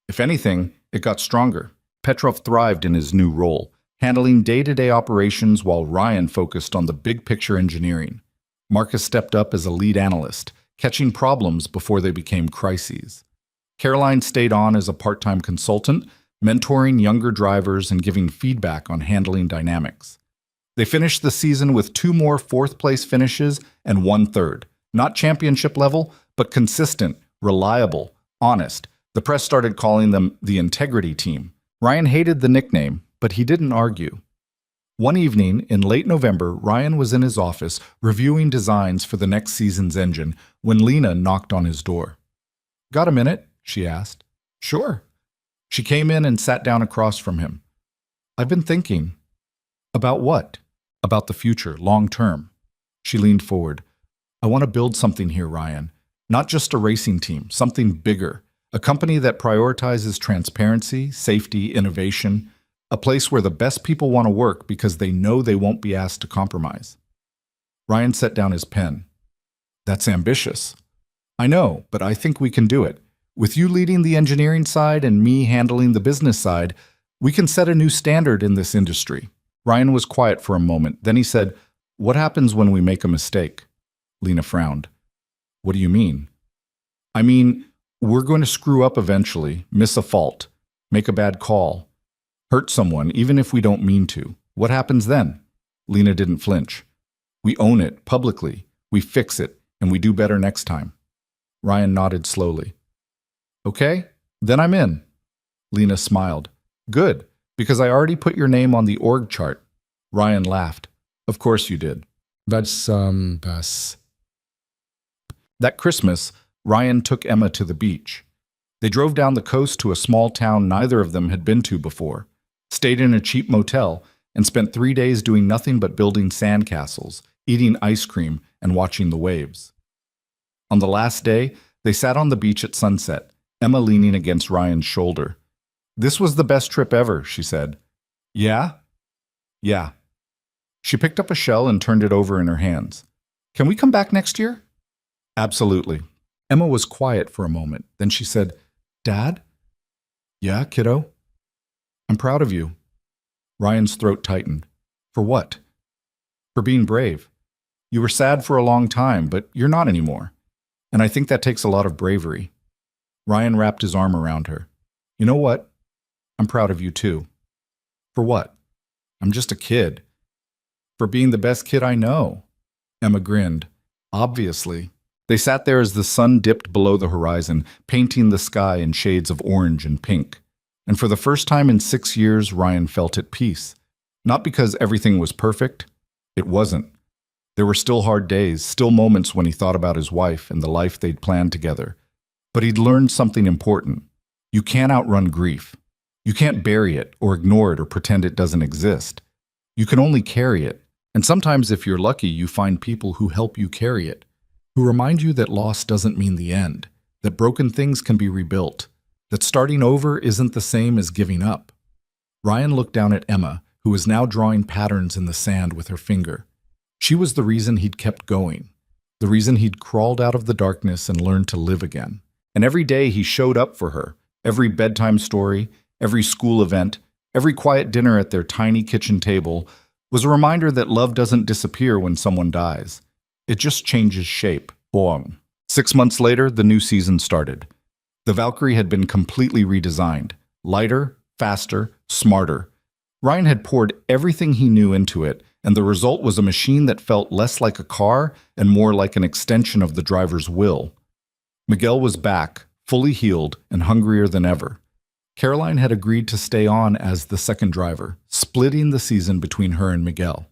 If anything, it got stronger. Petrov thrived in his new role, handling day-to-day operations while Ryan focused on the big-picture engineering. Marcus stepped up as a lead analyst, catching problems before they became crises. Caroline stayed on as a part-time consultant, mentoring younger drivers and giving feedback on handling dynamics. They finished the season with 2 more fourth-place finishes and 1 third. Not championship level, but consistent, reliable, honest. The press started calling them the Integrity Team. Ryan hated the nickname, but he didn't argue. One evening, in late November, Ryan was in his office reviewing designs for the next season's engine when Lena knocked on his door. "Got a minute?" she asked. "Sure." She came in and sat down across from him. "I've been thinking." "About what?" "About the future, long term." She leaned forward. "I want to build something here, Ryan. Not just a racing team, something bigger. A company that prioritizes transparency, safety, innovation. A place where the best people want to work because they know they won't be asked to compromise." Ryan set down his pen. "That's ambitious." "I know, but I think we can do it. With you leading the engineering side and me handling the business side, we can set a new standard in this industry." Ryan was quiet for a moment. Then he said, "What happens when we make a mistake?" Lena frowned. "What do you mean?" "I mean, we're going to screw up eventually, miss a fault, make a bad call. Hurt someone, even if we don't mean to. What happens then? Lena didn't flinch. We own it, publicly. We fix it, and we do better next time. Ryan nodded slowly. Okay, then I'm in. Lena smiled. Good, because I already put your name on the org chart. Ryan laughed. Of course you did. Bus. That Christmas, Ryan took Emma to the beach. They drove down the coast to a small town neither of them had been to before, stayed in a cheap motel, and spent 3 days doing nothing but building sandcastles, eating ice cream, and watching the waves. On the last day, they sat on the beach at sunset, Emma leaning against Ryan's shoulder. This was the best trip ever, she said. Yeah? Yeah. She picked up a shell and turned it over in her hands. Can we come back next year? Absolutely. Emma was quiet for a moment. Then she said, Dad? Yeah, kiddo? I'm proud of you. Ryan's throat tightened. For what? For being brave. You were sad for a long time, but you're not anymore. And I think that takes a lot of bravery. Ryan wrapped his arm around her. You know what? I'm proud of you too. For what? I'm just a kid. For being the best kid I know. Emma grinned. Obviously. They sat there as the sun dipped below the horizon, painting the sky in shades of orange and pink. And for the first time in 6 years, Ryan felt at peace. Not because everything was perfect. It wasn't. There were still hard days, still moments when he thought about his wife and the life they'd planned together. But he'd learned something important. You can't outrun grief. You can't bury it or ignore it or pretend it doesn't exist. You can only carry it. And sometimes, if you're lucky, you find people who help you carry it, who remind you that loss doesn't mean the end, that broken things can be rebuilt, that starting over isn't the same as giving up. Ryan looked down at Emma, who was now drawing patterns in the sand with her finger. She was the reason he'd kept going, the reason he'd crawled out of the darkness and learned to live again. And every day he showed up for her, every bedtime story, every school event, every quiet dinner at their tiny kitchen table was a reminder that love doesn't disappear when someone dies. It just changes shape. Boom. 6 months later, the new season started. The Valkyrie had been completely redesigned. Lighter, faster, smarter. Ryan had poured everything he knew into it, and the result was a machine that felt less like a car and more like an extension of the driver's will. Miguel was back, fully healed and hungrier than ever. Caroline had agreed to stay on as the second driver, splitting the season between her and Miguel.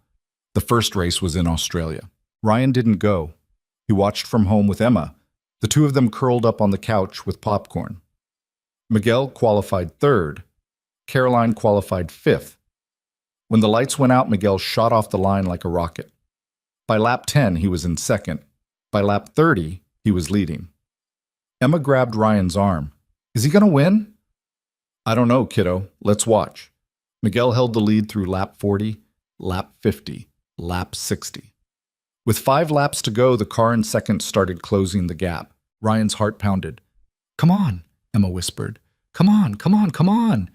The first race was in Australia. Ryan didn't go. He watched from home with Emma, the two of them curled up on the couch with popcorn. Miguel qualified third. Caroline qualified fifth. When the lights went out, Miguel shot off the line like a rocket. By lap 10, he was in second. By lap 30, he was leading. Emma grabbed Ryan's arm. Is he going to win? I don't know, kiddo. Let's watch. Miguel held the lead through lap 40, lap 50, lap 60. With 5 laps to go, the car in second started closing the gap. Ryan's heart pounded. Come on, Emma whispered. Come on, come on, come on.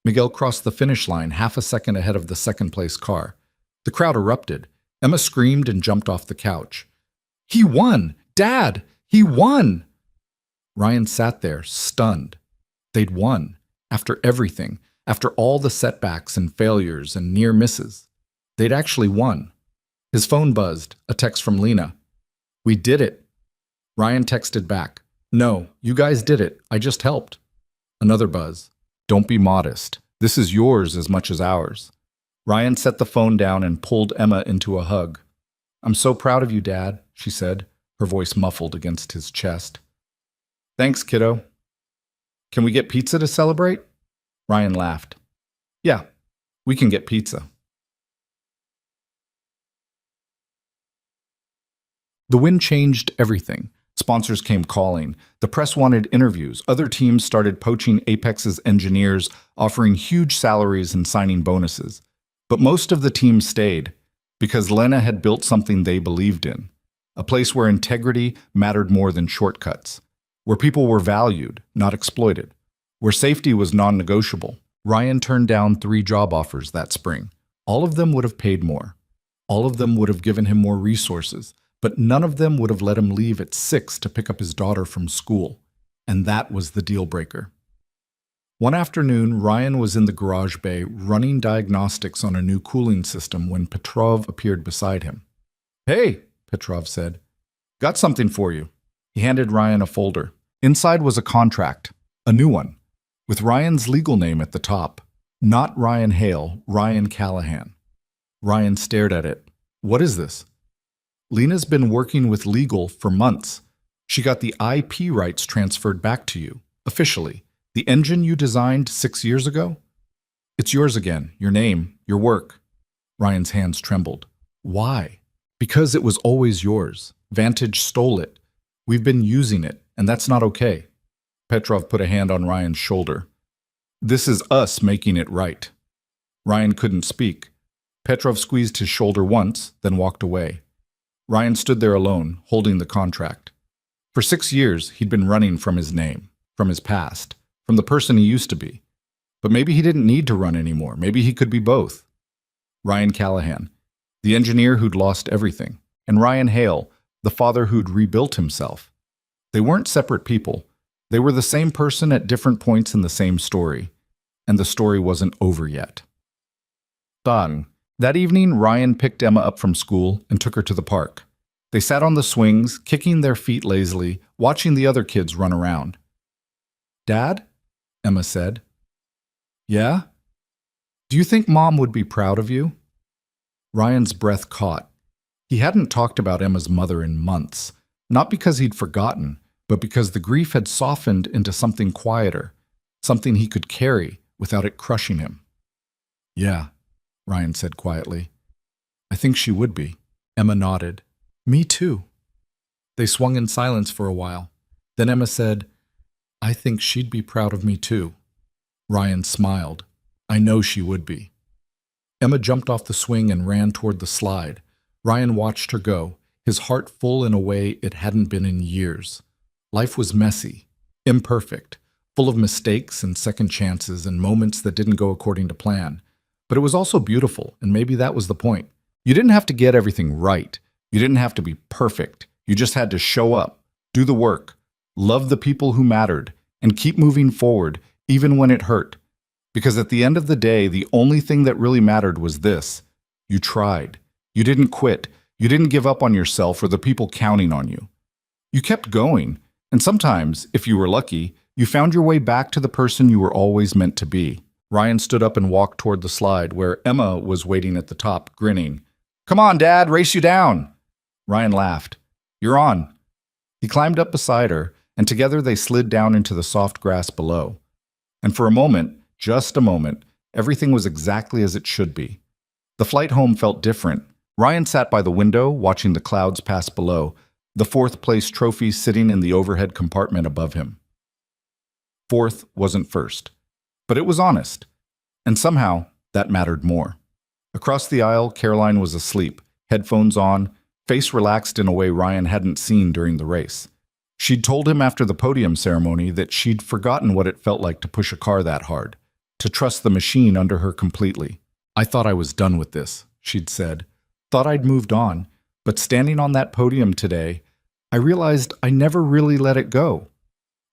Miguel crossed the finish line half a second ahead of the second-place car. The crowd erupted. Emma screamed and jumped off the couch. He won! Dad! He won! Ryan sat there, stunned. They'd won. After everything, after all the setbacks and failures and near misses. They'd actually won. His phone buzzed, a text from Lena. We did it. Ryan texted back. No, you guys did it. I just helped. Another buzz. Don't be modest. This is yours as much as ours. Ryan set the phone down and pulled Emma into a hug. I'm so proud of you, Dad, she said, her voice muffled against his chest. Thanks, kiddo. Can we get pizza to celebrate? Ryan laughed. Yeah, we can get pizza. The win changed everything. Sponsors came calling. The press wanted interviews. Other teams started poaching Apex's engineers, offering huge salaries and signing bonuses. But most of the team stayed because Lena had built something they believed in. A place where integrity mattered more than shortcuts. Where people were valued, not exploited. Where safety was non-negotiable. Ryan turned down 3 job offers that spring. All of them would have paid more. All of them would have given him more resources. But none of them would have let him leave at 6 to pick up his daughter from school. And that was the deal breaker. One afternoon, Ryan was in the garage bay running diagnostics on a new cooling system when Petrov appeared beside him. "Hey," Petrov said. "Got something for you." He handed Ryan a folder. Inside was a contract, a new one, with Ryan's legal name at the top. Not Ryan Hale, Ryan Callahan. Ryan stared at it. "What is this?" "Lena's been working with legal for months. She got the IP rights transferred back to you, officially. The engine you designed 6 years ago? It's yours again, your name, your work." Ryan's hands trembled. "Why?" "Because it was always yours. Vantage stole it. We've been using it, and that's not okay." Petrov put a hand on Ryan's shoulder. "This is us making it right." Ryan couldn't speak. Petrov squeezed his shoulder once, then walked away. Ryan stood there alone, holding the contract. For 6 years, he'd been running from his name, from his past, from the person he used to be. But maybe he didn't need to run anymore. Maybe he could be both. Ryan Callahan, the engineer who'd lost everything, and Ryan Hale, the father who'd rebuilt himself. They weren't separate people. They were the same person at different points in the same story. And the story wasn't over yet. Done. That evening, Ryan picked Emma up from school and took her to the park. They sat on the swings, kicking their feet lazily, watching the other kids run around. "Dad?" Emma said. "Yeah? Do you think Mom would be proud of you?" Ryan's breath caught. He hadn't talked about Emma's mother in months, not because he'd forgotten, but because the grief had softened into something quieter, something he could carry without it crushing him. "Yeah," Ryan said quietly. "I think she would be." Emma nodded. "Me too." They swung in silence for a while. Then Emma said, "I think she'd be proud of me too." Ryan smiled. "I know she would be." Emma jumped off the swing and ran toward the slide. Ryan watched her go, his heart full in a way it hadn't been in years. Life was messy, imperfect, full of mistakes and second chances and moments that didn't go according to plan. But it was also beautiful, and maybe that was the point. You didn't have to get everything right. You didn't have to be perfect. You just had to show up, do the work, love the people who mattered, and keep moving forward, even when it hurt. Because at the end of the day, the only thing that really mattered was this. You tried. You didn't quit. You didn't give up on yourself or the people counting on you. You kept going, and sometimes, if you were lucky, you found your way back to the person you were always meant to be. Ryan stood up and walked toward the slide, where Emma was waiting at the top, grinning. "Come on, Dad, race you down." Ryan laughed. "You're on." He climbed up beside her, and together they slid down into the soft grass below. And for a moment, just a moment, everything was exactly as it should be. The flight home felt different. Ryan sat by the window, watching the clouds pass below, the fourth-place trophy sitting in the overhead compartment above him. Fourth wasn't first, but it was honest. And somehow, that mattered more. Across the aisle, Caroline was asleep, headphones on, face relaxed in a way Ryan hadn't seen during the race. She'd told him after the podium ceremony that she'd forgotten what it felt like to push a car that hard, to trust the machine under her completely. "I thought I was done with this," she'd said. "Thought I'd moved on, but standing on that podium today, I realized I never really let it go."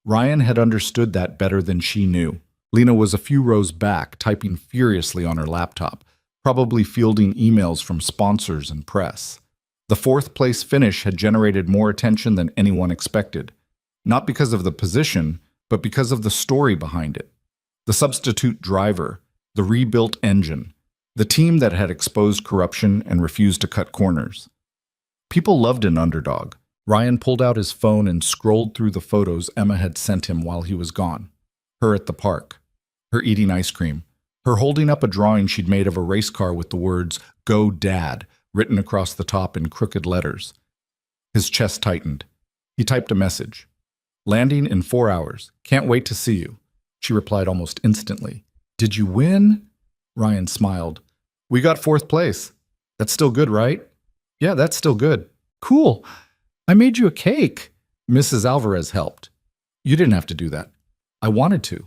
Ryan had understood that better than she knew. Lena was a few rows back, typing furiously on her laptop, probably fielding emails from sponsors and press. The fourth-place finish had generated more attention than anyone expected, not because of the position, but because of the story behind it. The substitute driver, the rebuilt engine, the team that had exposed corruption and refused to cut corners. People loved an underdog. Ryan pulled out his phone and scrolled through the photos Emma had sent him while he was gone. Her at the park, her eating ice cream, her holding up a drawing she'd made of a race car with the words, "Go Dad," written across the top in crooked letters. His chest tightened. He typed a message. "Landing in 4 hours. Can't wait to see you." She replied almost instantly. "Did you win?" Ryan smiled. "We got 4th place. That's still good, right?" "Yeah, that's still good." "Cool. I made you a cake." Mrs. Alvarez helped. "You didn't have to do that." "I wanted to."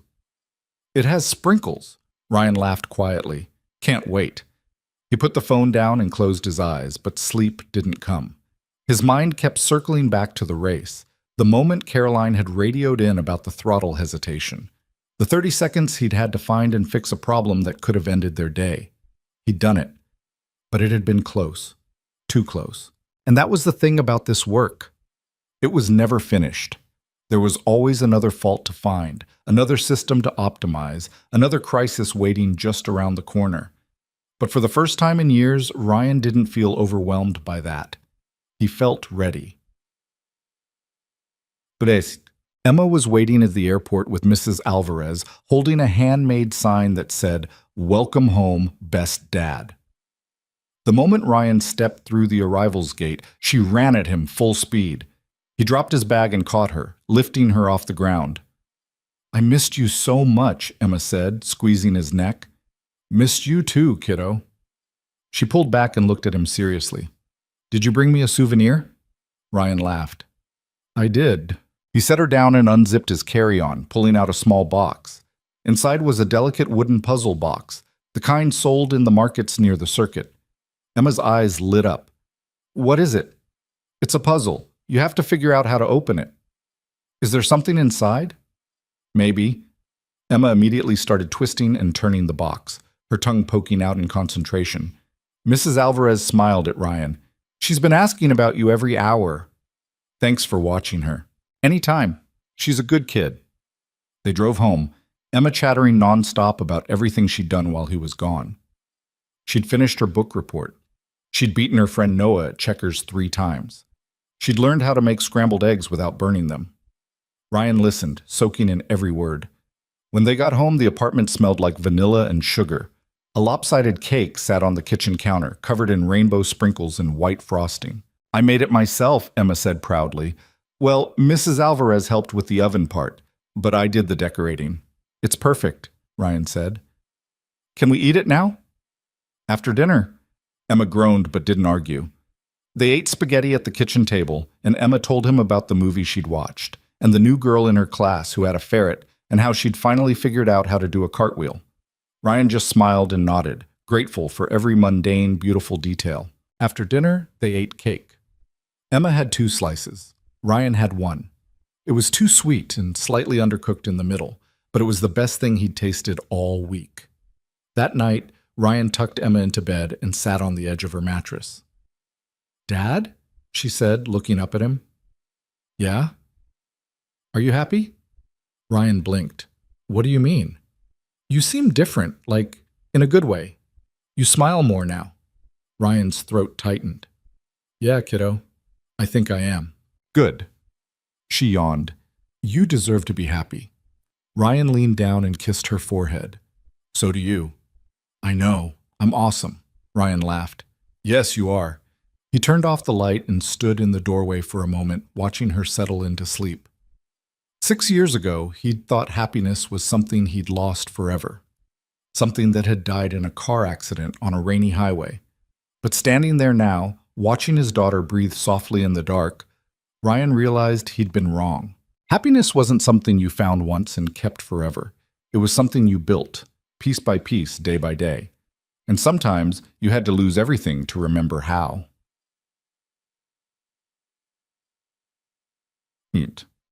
"It has sprinkles." Ryan laughed quietly. "Can't wait." He put the phone down and closed his eyes, but sleep didn't come. His mind kept circling back to the race, the moment Caroline had radioed in about the throttle hesitation. The 30 seconds he'd had to find and fix a problem that could have ended their day. He'd done it, but it had been close, too close. And that was the thing about this work. It was never finished. There was always another fault to find, another system to optimize, another crisis waiting just around the corner. But for the first time in years, Ryan didn't feel overwhelmed by that. He felt ready. Emma was waiting at the airport with Mrs. Alvarez, holding a handmade sign that said, "Welcome home, best dad." The moment Ryan stepped through the arrivals gate, she ran at him full speed. He dropped his bag and caught her, lifting her off the ground. "I missed you so much," Emma said, squeezing his neck. "Missed you too, kiddo." She pulled back and looked at him seriously. "Did you bring me a souvenir?" Ryan laughed. "I did." He set her down and unzipped his carry-on, pulling out a small box. Inside was a delicate wooden puzzle box, the kind sold in the markets near the circuit. Emma's eyes lit up. "What is it?" "It's a puzzle. You have to figure out how to open it." "Is there something inside?" "Maybe." Emma immediately started twisting and turning the box, her tongue poking out in concentration. Mrs. Alvarez smiled at Ryan. "She's been asking about you every hour." "Thanks for watching her." "Anytime. She's a good kid." They drove home, Emma chattering nonstop about everything she'd done while he was gone. She'd finished her book report. She'd beaten her friend Noah at checkers 3 times. She'd learned how to make scrambled eggs without burning them. Ryan listened, soaking in every word. When they got home, the apartment smelled like vanilla and sugar. A lopsided cake sat on the kitchen counter, covered in rainbow sprinkles and white frosting. "I made it myself," Emma said proudly. "Well, Mrs. Alvarez helped with the oven part, but I did the decorating." "It's perfect," Ryan said. "Can we eat it now?" "After dinner." Emma groaned but didn't argue. They ate spaghetti at the kitchen table, and Emma told him about the movie she'd watched, and the new girl in her class who had a ferret, and how she'd finally figured out how to do a cartwheel. Ryan just smiled and nodded, grateful for every mundane, beautiful detail. After dinner, they ate cake. Emma had 2 slices. Ryan had 1. It was too sweet and slightly undercooked in the middle, but it was the best thing he'd tasted all week. That night, Ryan tucked Emma into bed and sat on the edge of her mattress. "Dad?" she said, looking up at him. "Yeah?" "Are you happy?" Ryan blinked. "What do you mean?" "You seem different, like, in a good way. You smile more now." Ryan's throat tightened. "Yeah, kiddo. I think I am." "Good." She yawned. "You deserve to be happy." Ryan leaned down and kissed her forehead. "So do you." "I know. I'm awesome." Ryan laughed. "Yes, you are." He turned off the light and stood in the doorway for a moment, watching her settle into sleep. 6 years ago, he'd thought happiness was something he'd lost forever. Something that had died in a car accident on a rainy highway. But standing there now, watching his daughter breathe softly in the dark, Ryan realized he'd been wrong. Happiness wasn't something you found once and kept forever. It was something you built, piece by piece, day by day. And sometimes you had to lose everything to remember how.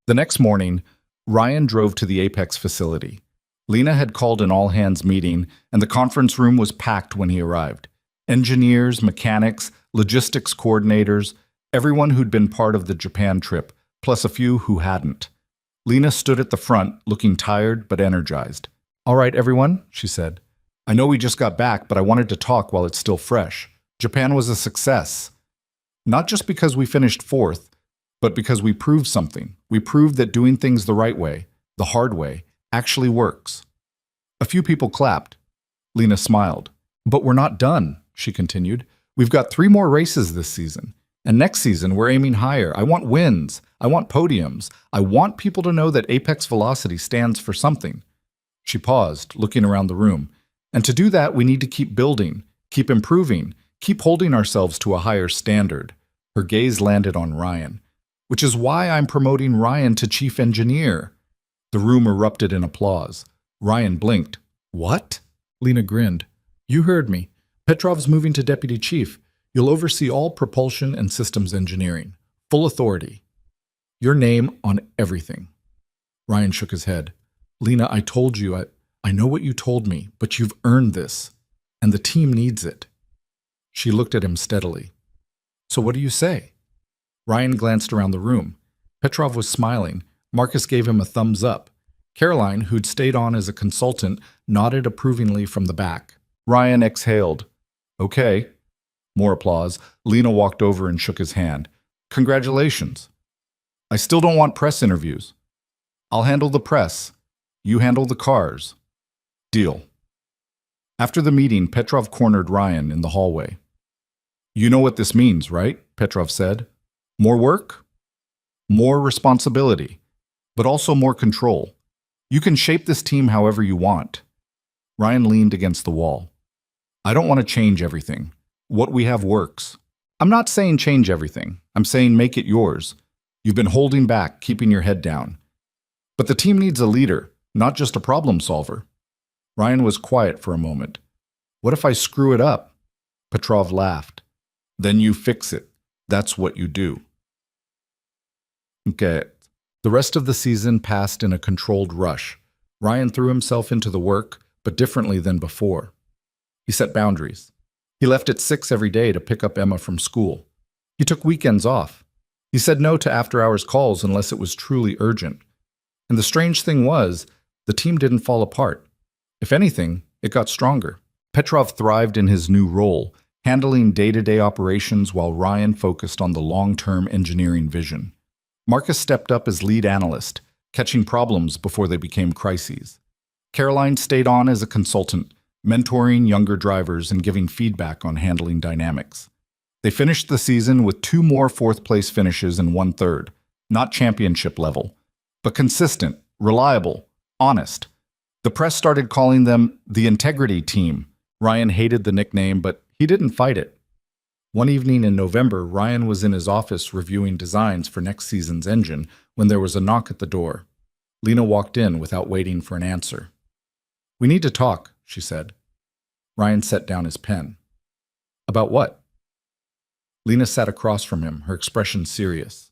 The next morning, Ryan drove to the Apex facility. Lena had called an all-hands meeting, and the conference room was packed when he arrived. Engineers, mechanics, logistics coordinators, everyone who'd been part of the Japan trip, plus a few who hadn't. Lena stood at the front, looking tired but energized. "All right, everyone," she said. "I know we just got back, but I wanted to talk while it's still fresh. Japan was a success. Not just because we finished 4th, but because we proved something. We proved that doing things the right way, the hard way, actually works." A few people clapped. Lena smiled. "But we're not done," she continued. "We've got 3 more races this season. And next season, we're aiming higher. I want wins. I want podiums. I want people to know that Apex Velocity stands for something." She paused, looking around the room. "And to do that, we need to keep building, keep improving, keep holding ourselves to a higher standard." Her gaze landed on Ryan. "Which is why I'm promoting Ryan to chief engineer." The room erupted in applause. Ryan blinked. "What?" Lena grinned. "You heard me. Petrov's moving to deputy chief. You'll oversee all propulsion and systems engineering. Full authority. Your name on everything." Ryan shook his head. Lena, I told you, I know what you told me, but you've earned this, and the team needs it. She looked at him steadily. So what do you say? Ryan glanced around the room. Petrov was smiling. Marcus gave him a thumbs up. Caroline, who'd stayed on as a consultant, nodded approvingly from the back. Ryan exhaled. Okay. More applause. Lena walked over and shook his hand. Congratulations. I still don't want press interviews. I'll handle the press. You handle the cars. Deal. After the meeting, Petrov cornered Ryan in the hallway. You know what this means, right? Petrov said. More work, more responsibility, but also more control. You can shape this team however you want. Ryan leaned against the wall. I don't want to change everything. What we have works. I'm not saying change everything. I'm saying make it yours. You've been holding back, keeping your head down. But the team needs a leader, not just a problem solver. Ryan was quiet for a moment. What if I screw it up? Petrov laughed. Then you fix it. That's what you do. Okay. The rest of the season passed in a controlled rush. Ryan threw himself into the work, but differently than before. He set boundaries. He left at 6 every day to pick up Emma from school. He took weekends off. He said no to after-hours calls unless it was truly urgent. And the strange thing was, the team didn't fall apart. If anything, it got stronger. Petrov thrived in his new role, handling day-to-day operations while Ryan focused on the long-term engineering vision. Marcus stepped up as lead analyst, catching problems before they became crises. Caroline stayed on as a consultant, mentoring younger drivers and giving feedback on handling dynamics. They finished the season with 2 more fourth-place finishes and 1/3, not championship level, but consistent, reliable, honest. The press started calling them the Integrity Team. Ryan hated the nickname, but he didn't fight it. One evening in November, Ryan was in his office reviewing designs for next season's engine when there was a knock at the door. Lena walked in without waiting for an answer. We need to talk, she said. Ryan set down his pen. About what? Lena sat across from him, her expression serious.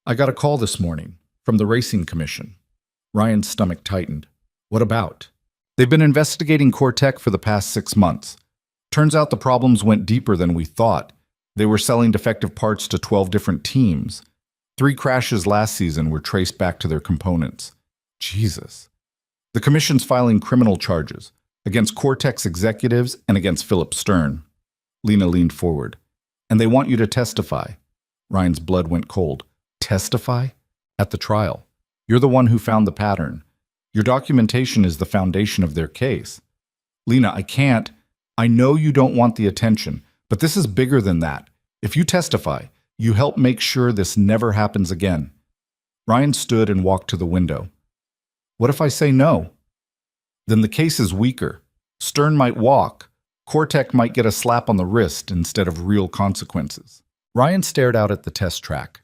I got a call this morning from the Racing Commission. Ryan's stomach tightened. What about? They've been investigating Cortec for the past 6 months. Turns out the problems went deeper than we thought. They were selling defective parts to 12 different teams. 3 crashes last season were traced back to their components. Jesus. The commission's filing criminal charges against Cortec's executives and against Philip Stern. Lena leaned forward. And they want you to testify. Ryan's blood went cold. Testify? At the trial. You're the one who found the pattern. Your documentation is the foundation of their case. Lena, I can't. I know you don't want the attention, but this is bigger than that. If you testify, you help make sure this never happens again. Ryan stood and walked to the window. What if I say no? Then the case is weaker. Stern might walk. Cortec might get a slap on the wrist instead of real consequences. Ryan stared out at the test track.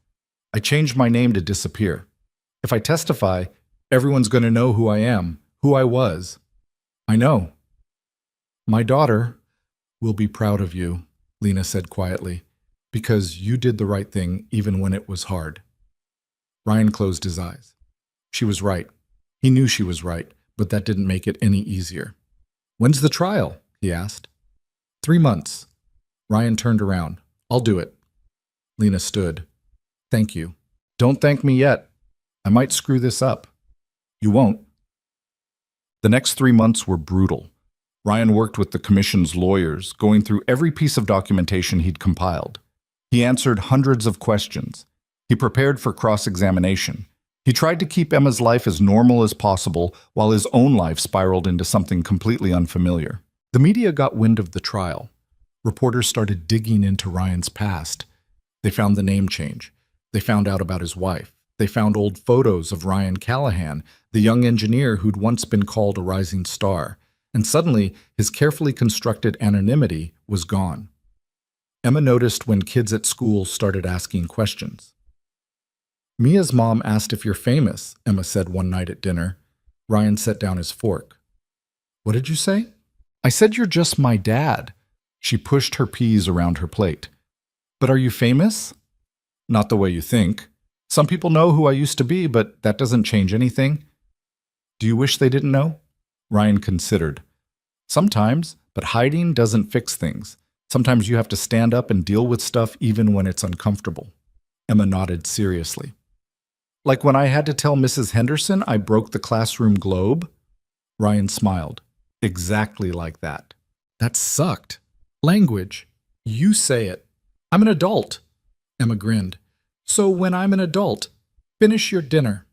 I changed my name to disappear. If I testify, everyone's going to know who I am, who I was. I know. My daughter will be proud of you, Lena said quietly, because you did the right thing even when it was hard. Ryan closed his eyes. She was right. He knew she was right, but that didn't make it any easier. When's the trial? He asked. 3 months. Ryan turned around. I'll do it. Lena stood. Thank you. Don't thank me yet. I might screw this up. You won't. The next 3 months were brutal. Ryan worked with the commission's lawyers, going through every piece of documentation he'd compiled. He answered hundreds of questions. He prepared for cross-examination. He tried to keep Emma's life as normal as possible while his own life spiraled into something completely unfamiliar. The media got wind of the trial. Reporters started digging into Ryan's past. They found the name change. They found out about his wife. They found old photos of Ryan Callahan, the young engineer who'd once been called a rising star. And suddenly, his carefully constructed anonymity was gone. Emma noticed when kids at school started asking questions. Mia's mom asked if you're famous, Emma said one night at dinner. Ryan set down his fork. What did you say? I said you're just my dad. She pushed her peas around her plate. But are you famous? Not the way you think. Some people know who I used to be, but that doesn't change anything. Do you wish they didn't know? Ryan considered. Sometimes, but hiding doesn't fix things. Sometimes you have to stand up and deal with stuff even when it's uncomfortable. Emma nodded seriously. Like when I had to tell Mrs. Henderson I broke the classroom globe? Ryan smiled. Exactly like that. That sucked. Language. You say it. I'm an adult. Emma grinned. So when I'm an adult, finish your dinner.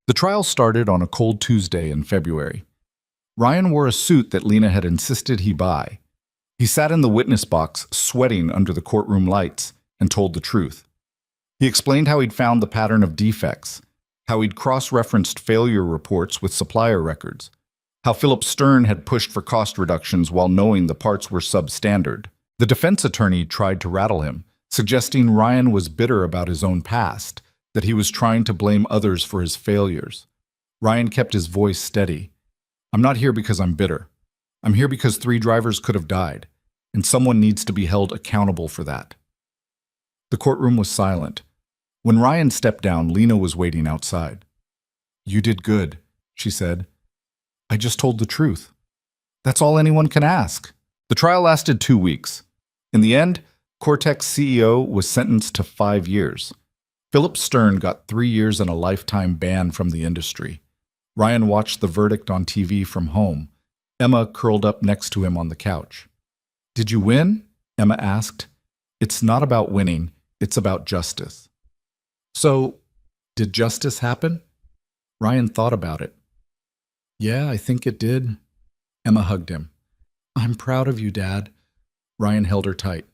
The trial started on a cold Tuesday in February. Ryan wore a suit that Lena had insisted he buy. He sat in the witness box, sweating under the courtroom lights, and told the truth. He explained how he'd found the pattern of defects, how he'd cross-referenced failure reports with supplier records, how Philip Stern had pushed for cost reductions while knowing the parts were substandard. The defense attorney tried to rattle him, suggesting Ryan was bitter about his own past, that he was trying to blame others for his failures. Ryan kept his voice steady. I'm not here because I'm bitter. I'm here because 3 drivers could have died, and someone needs to be held accountable for that. The courtroom was silent. When Ryan stepped down, Lena was waiting outside. You did good, she said. I just told the truth. That's all anyone can ask. The trial lasted 2 weeks. In the end, Cortex CEO was sentenced to 5 years. Philip Stern got 3 years and a lifetime ban from the industry. Ryan watched the verdict on TV from home. Emma curled up next to him on the couch. Did you win? Emma asked. It's not about winning, it's about justice. So, did justice happen? Ryan thought about it. Yeah, I think it did. Emma hugged him. I'm proud of you, Dad. Ryan held her tight.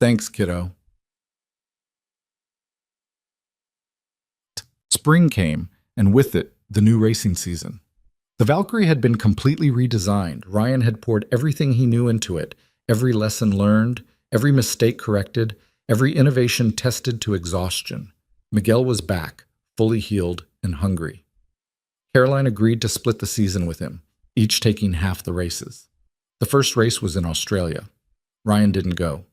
Thanks, kiddo. Spring came, and with it, the new racing season. The Valkyrie had been completely redesigned. Ryan had poured everything he knew into it, every lesson learned, every mistake corrected, every innovation tested to exhaustion. Miguel was back, fully healed and hungry. Caroline agreed to split the season with him, each taking half the races. The first race was in Australia. Ryan didn't go.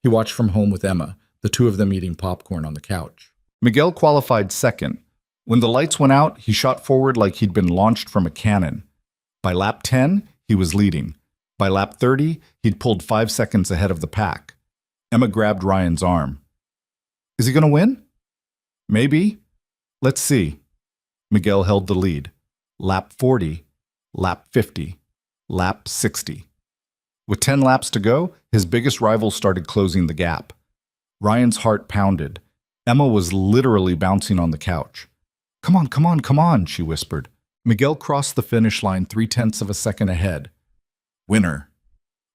He watched from home with Emma, the two of them eating popcorn on the couch. Miguel qualified second. When the lights went out, he shot forward like he'd been launched from a cannon. By lap 10, he was leading. By lap 30, he'd pulled 5 seconds ahead of the pack. Emma grabbed Ryan's arm. Is he going to win? Maybe. Let's see. Miguel held the lead. Lap 40, lap 50, lap 60. With 10 laps to go, his biggest rival started closing the gap. Ryan's heart pounded. Emma was literally bouncing on the couch. Come on, come on, come on, she whispered. Miguel crossed the finish line 0.3 of a second ahead. Winner.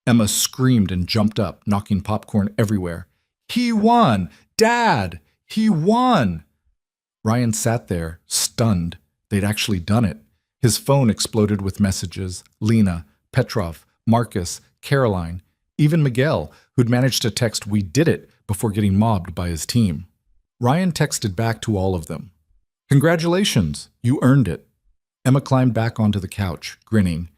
Emma screamed and jumped up, knocking popcorn everywhere. He won! Dad! He won! Ryan sat there, stunned. They'd actually done it. His phone exploded with messages. Lena, Petrov, Marcus, Caroline, even Miguel, who'd managed to text "We did it" before getting mobbed by his team. Ryan texted back to all of them. Congratulations, you earned it. Emma climbed back onto the couch, grinning.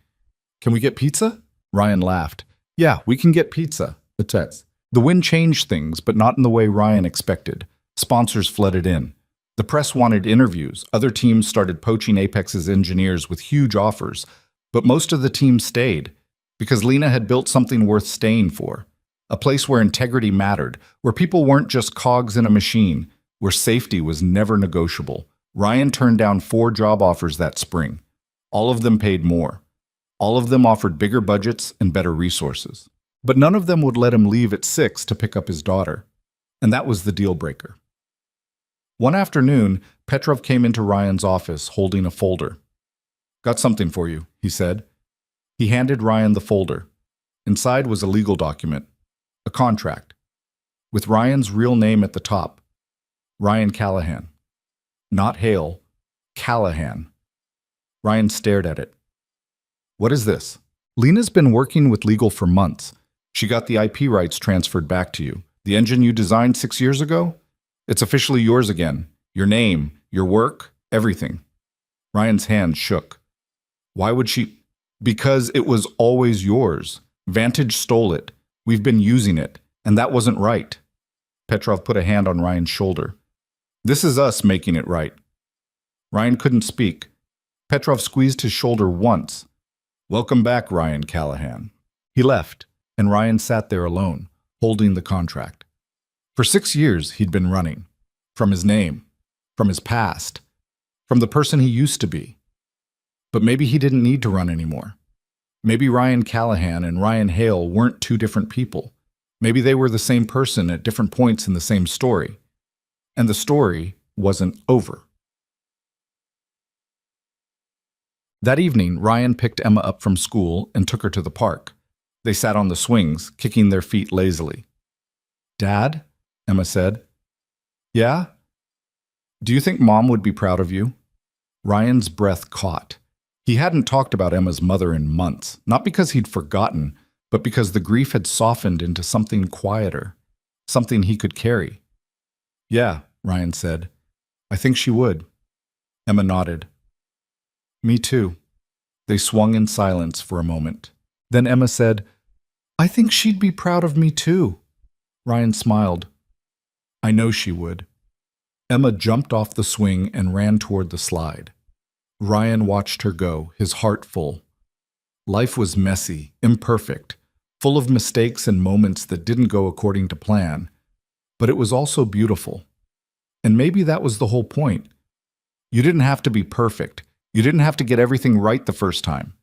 Can we get pizza? Ryan laughed. Yeah, we can get pizza. The win changed things, but not in the way Ryan expected. Sponsors flooded in. The press wanted interviews. Other teams started poaching Apex's engineers with huge offers. But most of the teams stayed, because Lena had built something worth staying for. A place where integrity mattered, where people weren't just cogs in a machine, where safety was never negotiable. Ryan turned down 4 job offers that spring. All of them paid more. All of them offered bigger budgets and better resources. But none of them would let him leave at 6 to pick up his daughter. And that was the deal breaker. One afternoon, Petrov came into Ryan's office holding a folder. Got something for you, he said. He handed Ryan the folder. Inside was a legal document, a contract, with Ryan's real name at the top, Ryan Callahan. Not Hale, Callahan. Ryan stared at it. What is this? Lena's been working with legal for months. She got the IP rights transferred back to you. The engine you designed 6 years ago? It's officially yours again. Your name, your work, everything. Ryan's hand shook. Why would she? Because it was always yours. Vantage stole it. We've been using it, and that wasn't right. Petrov put a hand on Ryan's shoulder. This is us making it right. Ryan couldn't speak. Petrov squeezed his shoulder once. Welcome back, Ryan Callahan. He left, and Ryan sat there alone, holding the contract. For 6 years, he'd been running. From his name, from his past, from the person he used to be. But maybe he didn't need to run anymore. Maybe Ryan Callahan and Ryan Hale weren't two different people. Maybe they were the same person at different points in the same story. And the story wasn't over. That evening, Ryan picked Emma up from school and took her to the park. They sat on the swings, kicking their feet lazily. "Dad?" Emma said. "Yeah? Do you think Mom would be proud of you?" Ryan's breath caught. He hadn't talked about Emma's mother in months, not because he'd forgotten, but because the grief had softened into something quieter, something he could carry. "Yeah," Ryan said. "I think she would." Emma nodded. "Me too." They swung in silence for a moment. Then Emma said, "I think she'd be proud of me too." Ryan smiled. "I know she would." Emma jumped off the swing and ran toward the slide. Ryan watched her go, his heart full. Life was messy, imperfect, full of mistakes and moments that didn't go according to plan, but it was also beautiful. And maybe that was the whole point. You didn't have to be perfect. You didn't have to get everything right the first time.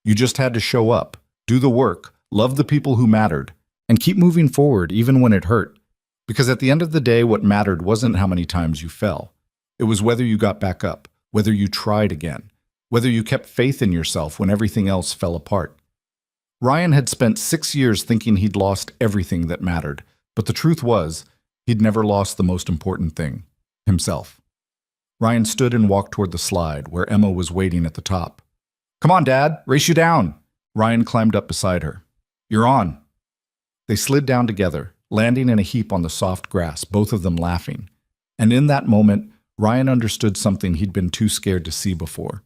You just had to show up, do the work, love the people who mattered, and keep moving forward even when it hurt. Because at the end of the day, what mattered wasn't how many times you fell. It was whether you got back up, whether you tried again, whether you kept faith in yourself when everything else fell apart. Ryan had spent 6 years thinking he'd lost everything that mattered, but the truth was, he'd never lost the most important thing, himself. Ryan stood and walked toward the slide, where Emma was waiting at the top. "Come on, Dad, race you down." Ryan climbed up beside her. "You're on." They slid down together, landing in a heap on the soft grass, both of them laughing. And in that moment, Ryan understood something he'd been too scared to see before.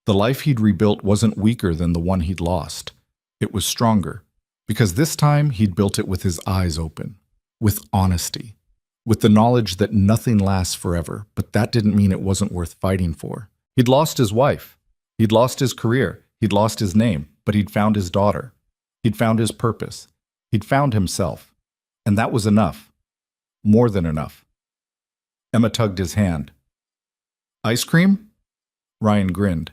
The life he'd rebuilt wasn't weaker than the one he'd lost. It was stronger, because this time he'd built it with his eyes open, with honesty, with the knowledge that nothing lasts forever, but that didn't mean it wasn't worth fighting for. He'd lost his wife. He'd lost his career. He'd lost his name, but he'd found his daughter. He'd found his purpose. He'd found himself. And that was enough. More than enough. Emma tugged his hand. "Ice cream?" Ryan grinned.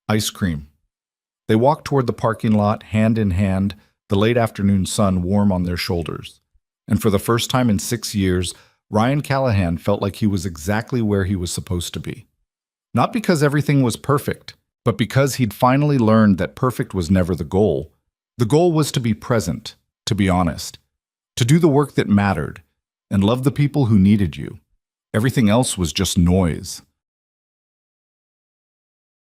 "Ice cream." They walked toward the parking lot, hand in hand, the late afternoon sun warm on their shoulders. And for the first time in 6 years, Ryan Callahan felt like he was exactly where he was supposed to be. Not because everything was perfect, but because he'd finally learned that perfect was never the goal. The goal was to be present, to be honest, to do the work that mattered, and love the people who needed you. Everything else was just noise.